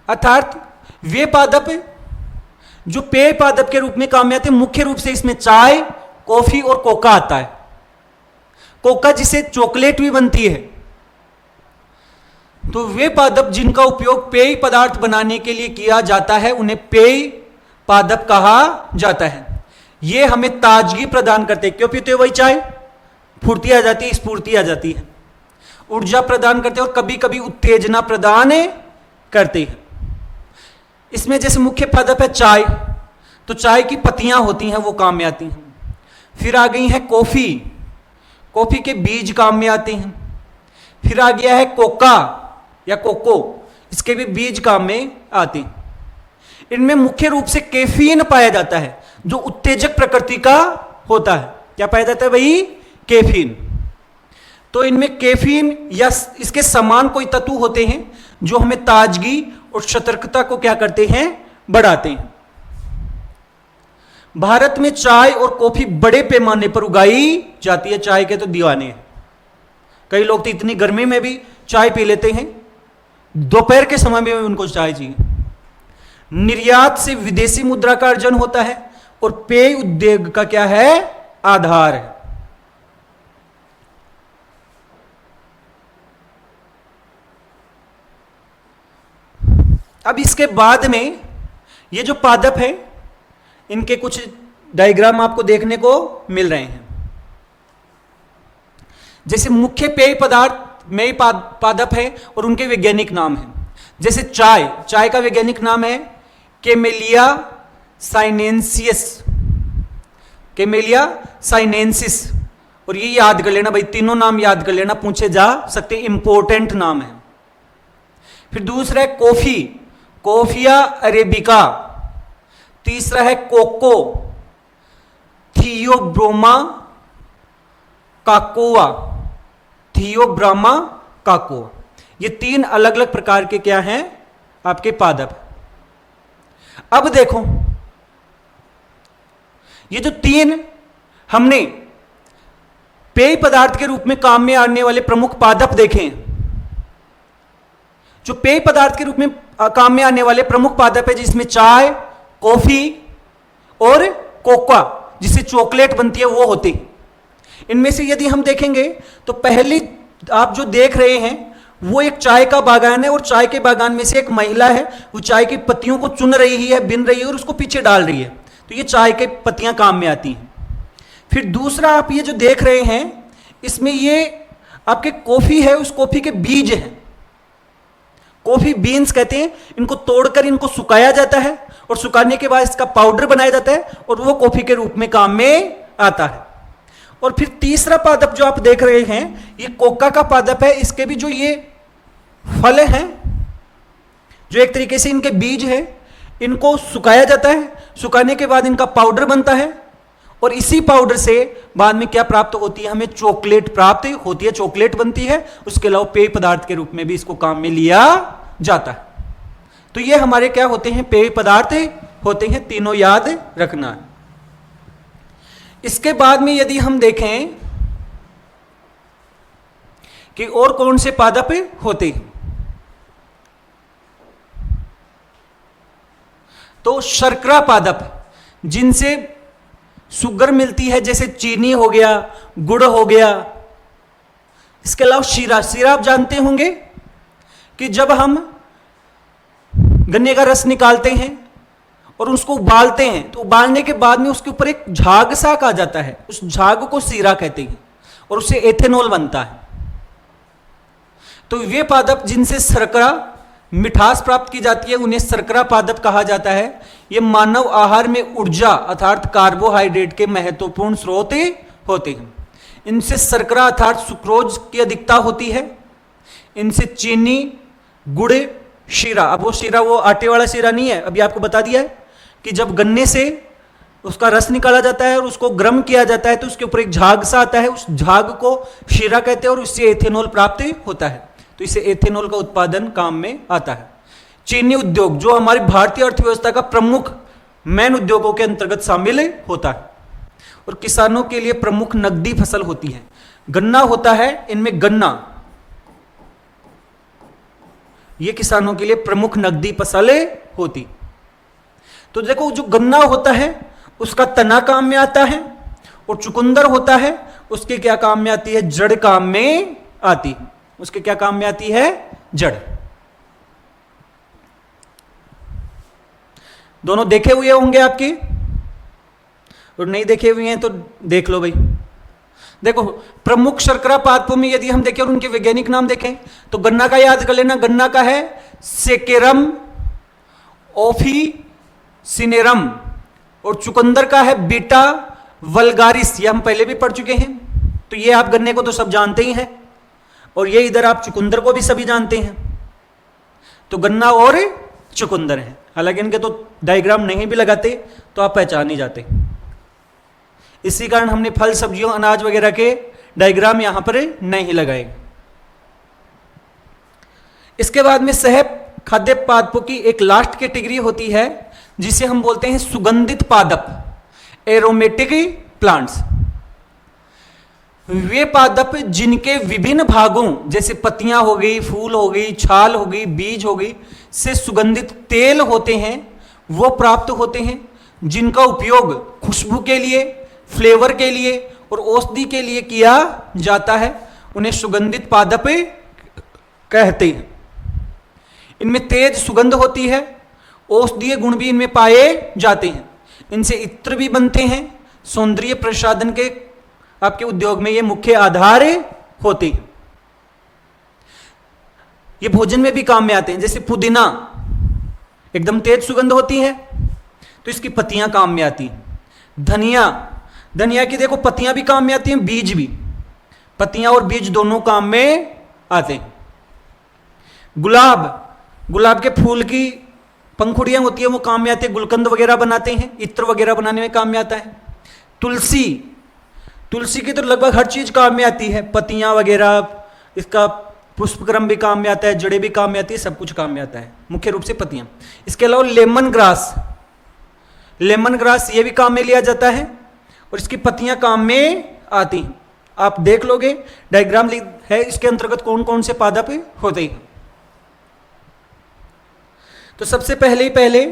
अर्थात वे पादप जो पेय पादप के रूप में काम में आते हैं। मुख्य रूप से इसमें चाय, कॉफी और कोका आता है। कोका जिसे चॉकलेट भी बनती है। तो वे पादप जिनका उपयोग पेय पदार्थ बनाने के लिए किया जाता है उन्हें पेय पादप कहा जाता है। ये हमें ताजगी प्रदान करते हैं। क्यों पीते हो भाई चाय? फुर्ती आ जाती है, स्फूर्ति आ जाती है, ऊर्जा प्रदान करते हैं और कभी कभी उत्तेजना प्रदान करते हैं। इसमें जैसे मुख्य पादप है चाय, तो चाय की पत्तियां होती हैं वो काम में आती हैं। फिर आ गई है कॉफी, कॉफी के बीज काम में आते हैं। फिर आ गया है कोका या कोको, इसके भी बीज काम में आते हैं। इनमें मुख्य रूप से कैफीन पाया जाता है जो उत्तेजक प्रकृति का होता है। क्या पाया जाता है भाई? कैफीन। तो इनमें कैफीन या इसके समान कोई तत्व होते हैं जो हमें ताजगी और सतर्कता को क्या करते हैं, बढ़ाते हैं। भारत में चाय और कॉफी बड़े पैमाने पर उगाई जाती है। चाय के तो दीवाने हैं। कई लोग तो इतनी गर्मी में भी चाय पी लेते हैं, दोपहर के समय में उनको चाय चाहिए। निर्यात से विदेशी मुद्रा का अर्जन होता है और पेय उद्योग का क्या है, आधार है। अब इसके बाद में ये जो पादप है इनके कुछ डायग्राम आपको देखने को मिल रहे हैं। जैसे मुख्य पेय पदार्थ में पादप है और उनके वैज्ञानिक नाम हैं। जैसे चाय, चाय का वैज्ञानिक नाम है कैमेलिया साइनेंसिस, कैमेलिया साइनेंसिस। और ये याद कर लेना भाई, तीनों नाम याद कर लेना, पूछे जा सकते, इंपॉर्टेंट नाम है। फिर दूसरा है कॉफी, कॉफिया अरेबिका। तीसरा है कोको, थियोब्रोमा काकोआ, थियोब्रामा काकोआ। ये तीन अलग अलग प्रकार के क्या हैं, आपके पादप। अब देखो ये जो तीन हमने पेय पदार्थ के रूप में काम में आने वाले प्रमुख पादप देखे हैं, जो पेय पदार्थ के रूप में काम में आने वाले प्रमुख पादप है, जिसमें चाय, कॉफी और कोका जिससे चॉकलेट बनती है वो होते हैं। इनमें से यदि हम देखेंगे तो पहली आप जो देख रहे हैं वो एक चाय का बागान है और चाय के बागान में से एक महिला है, वो चाय की पत्तियों को चुन रही है, बिन रही है और उसको पीछे डाल रही है। तो ये चाय की पत्तियां काम में आती हैं। फिर दूसरा आप ये जो देख रहे हैं इसमें ये आपके कॉफी है, उस कॉफी के बीज हैं, कॉफी बीन्स कहते हैं। इनको तोड़कर इनको सुखाया जाता है और सुखाने के बाद इसका पाउडर बनाया जाता है और वो कॉफी के रूप में काम में आता है। और फिर तीसरा पादप जो आप देख रहे हैं ये कोका का पादप है। इसके भी जो ये फल हैं, जो एक तरीके से इनके बीज हैं, इनको सुखाया जाता है, सुखाने के बाद इनका पाउडर बनता है और इसी पाउडर से बाद में क्या प्राप्त होती है, हमें चॉकलेट प्राप्त होती है, चॉकलेट बनती है। उसके अलावा पेय पदार्थ के रूप में भी इसको काम में लिया जाता है। तो ये हमारे क्या होते हैं, पेय पदार्थ होते हैं, तीनों याद रखना है। इसके बाद में यदि हम देखें कि और कौन से पादप होते हैं, तो शर्करा पादप जिनसे शुगर मिलती है, जैसे चीनी हो गया, गुड़ हो गया। इसके अलावा शीरा, शीरा आप जानते होंगे कि जब हम गन्ने का रस निकालते हैं और उसको उबालते हैं तो उबालने के बाद में उसके ऊपर एक झाग सा आ जाता है, उस झाग को शीरा कहते हैं और उससे एथेनॉल बनता है। तो वे पादप जिनसे शर्करा मिठास प्राप्त की जाती है उन्हें शर्करा पादप कहा जाता है। ये मानव आहार में ऊर्जा अर्थात कार्बोहाइड्रेट के महत्वपूर्ण स्रोत होते हैं। इनसे शर्करा अर्थात सुक्रोज की अधिकता होती है। इनसे चीनी, गुड़, शीरा, अब वो शीरा वो आटे वाला शीरा नहीं है, अभी आपको बता दिया है कि जब गन्ने से उसका रस निकाला जाता है और उसको गर्म किया जाता है तो उसके ऊपर एक झाग सा आता है, उस झाग को शीरा कहते हैं और उससे एथेनॉल प्राप्त होता है। तो इससे एथेनॉल का उत्पादन काम में आता है। चीनी उद्योग जो हमारी भारतीय अर्थव्यवस्था का प्रमुख मेन उद्योगों के अंतर्गत शामिल होता है और किसानों के लिए प्रमुख नकदी फसल होती है। गन्ना होता है, इनमें गन्ना ये किसानों के लिए प्रमुख नकदी फसल होती। तो देखो जो गन्ना होता है उसका तना काम में आता है और चुकंदर होता है उसके क्या काम में आती है, जड़ काम में आती है। उसके क्या काम में आती है, जड़। दोनों देखे हुए होंगे आपके, और नहीं देखे हुए हैं तो देख लो भाई। देखो प्रमुख शर्करा पादपों में यदि हम देखें और उनके वैज्ञानिक नाम देखें तो गन्ना का याद कर लेना, गन्ना का है सेकेरम ऑफिसिनेरम और चुकंदर का है बीटा वल्गारिस, ये हम पहले भी पढ़ चुके हैं। तो ये आप गन्ने को तो सब जानते ही हैं और ये इधर आप चुकंदर को भी सभी जानते हैं। तो गन्ना और चुकंदर है, हालांकि इनके तो डायग्राम नहीं भी लगाते तो आप पहचान ही जाते। इसी कारण हमने फल, सब्जियों, अनाज वगैरह के डायग्राम यहां पर नहीं लगाए। इसके बाद में सह खाद्य पादपों की एक लास्ट कैटेगरी होती है जिसे हम बोलते हैं सुगंधित पादप, एरोमेटिक प्लांट्स। वे पादप जिनके विभिन्न भागों जैसे पत्तियां हो गई, फूल हो गई, छाल हो गई, बीज हो गई से सुगंधित तेल होते हैं वो प्राप्त होते हैं, जिनका उपयोग खुशबू के लिए, फ्लेवर के लिए और औषधि के लिए किया जाता है, उन्हें सुगंधित पादप कहते हैं। इनमें तेज सुगंध होती है, औषधीय गुण भी इनमें पाए जाते हैं। इनसे इत्र भी बनते हैं। सौंदर्य प्रसाधन के आपके उद्योग में ये मुख्य आधार होते हैं। ये भोजन में भी काम में आते हैं, जैसे पुदीना एकदम तेज सुगंध होती है तो इसकी पत्तियां काम में आती हैं। धनिया, धनिया की देखो पत्तियां भी काम में आती हैं, बीज भी, पत्तियां और बीज दोनों काम में आते हैं। गुलाब, गुलाब के फूल की पंखुड़ियां होती है वो काम में आती है, गुलकंद वगैरह बनाते हैं, इत्र वगैरह बनाने में काम में आता है। तुलसी, तुलसी की तो लगभग हर चीज काम में आती है, पत्तियां वगैरह, इसका पुष्पक्रम भी काम में आता है, जड़ें भी काम में आती है, सब कुछ काम में आता है, मुख्य रूप से पत्तियां। इसके अलावा लेमन ग्रास, लेमन ग्रास ये भी काम में लिया जाता है और इसकी पत्तियां काम में आती हैं। आप देख लोगे डायग्राम है, इसके अंतर्गत कौन कौन से पादप होते हैं। तो सबसे पहले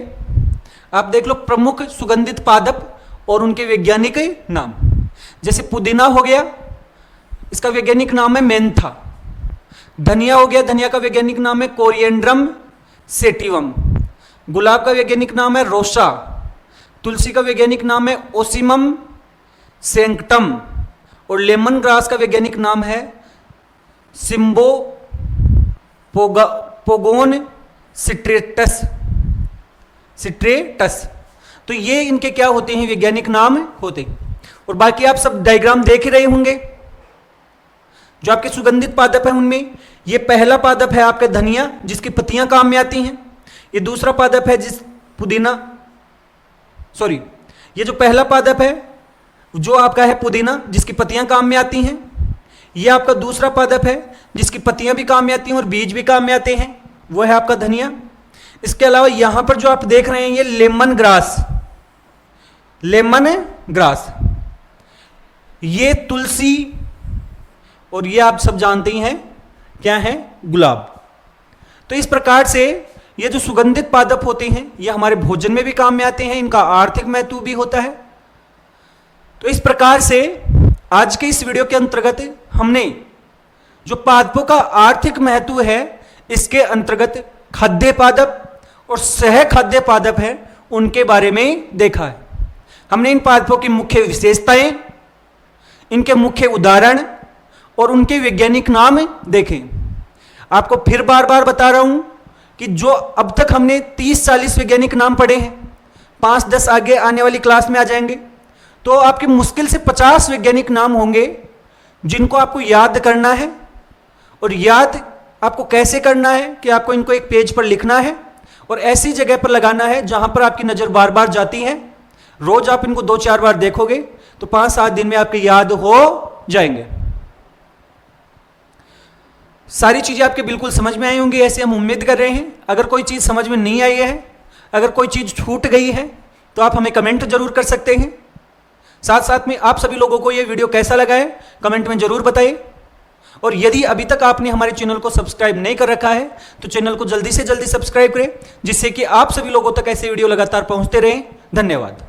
आप देख लो प्रमुख सुगंधित पादप और उनके वैज्ञानिक नाम। जैसे पुदीना हो गया, इसका वैज्ञानिक नाम है मेंथा। धनिया हो गया, धनिया का वैज्ञानिक नाम है कोरिएंड्रम सेटिवम। गुलाब का वैज्ञानिक नाम है रोसा। तुलसी का वैज्ञानिक नाम है ओसिमम सेंक्टम और लेमन ग्रास का वैज्ञानिक नाम है सिम्बो पोगोन सिट्रेटस, सिट्रेटस। तो ये इनके क्या होते हैं, वैज्ञानिक नाम होते हैं। और बाकी आप सब डायग्राम देख ही रहे होंगे जो आपके सुगंधित पादप है उनमें। ये पहला पादप है आपका धनिया जिसकी पत्तियां काम में आती हैं। ये दूसरा पादप है जिस पुदीना, सॉरी, ये जो पहला पादप है जो आपका है पुदीना, जिसकी पत्तियां काम में आती हैं। ये आपका दूसरा पादप है जिसकी पत्तियां भी काम में आती हैं और बीज भी काम में आते हैं, वो है आपका धनिया। इसके अलावा यहां पर जो आप देख रहे हैं ये लेमन ग्रास, लेमन ग्रास, ये तुलसी, और ये आप सब जानते ही हैं क्या है, गुलाब। तो इस प्रकार से ये जो सुगंधित पादप होते हैं ये हमारे भोजन में भी काम में आते हैं, इनका आर्थिक महत्व भी होता है। तो इस प्रकार से आज के इस वीडियो के अंतर्गत हमने जो पादपों का आर्थिक महत्व है इसके अंतर्गत खाद्य पादप और सह खाद्य पादप है उनके बारे में देखा है। हमने इन पादपों की मुख्य विशेषताएं, इनके मुख्य उदाहरण और उनके वैज्ञानिक नाम देखें। आपको फिर बार बार बता रहा हूं कि जो अब तक हमने 30-40 वैज्ञानिक नाम पढ़े हैं, 5-10 आगे आने वाली क्लास में आ जाएंगे तो आपके मुश्किल से 50 वैज्ञानिक नाम होंगे जिनको आपको याद करना है। और याद आपको कैसे करना है कि आपको इनको एक पेज पर लिखना है और ऐसी जगह पर लगाना है जहां पर आपकी नज़र बार बार जाती है। रोज आप इनको 2-4 बार देखोगे तो 5-7 दिन में आपके याद हो जाएंगे। सारी चीजें आपके बिल्कुल समझ में आई होंगी ऐसे हम उम्मीद कर रहे हैं। अगर कोई चीज समझ में नहीं आई है, अगर कोई चीज छूट गई है तो आप हमें कमेंट जरूर कर सकते हैं। साथ साथ में आप सभी लोगों को यह वीडियो कैसा लगा है कमेंट में जरूर बताइए। और यदि अभी तक आपने हमारे चैनल को सब्सक्राइब नहीं कर रखा है तो चैनल को जल्दी से जल्दी सब्सक्राइब करें, जिससे कि आप सभी लोगों तक ऐसे वीडियो लगातार पहुंचते रहें। धन्यवाद।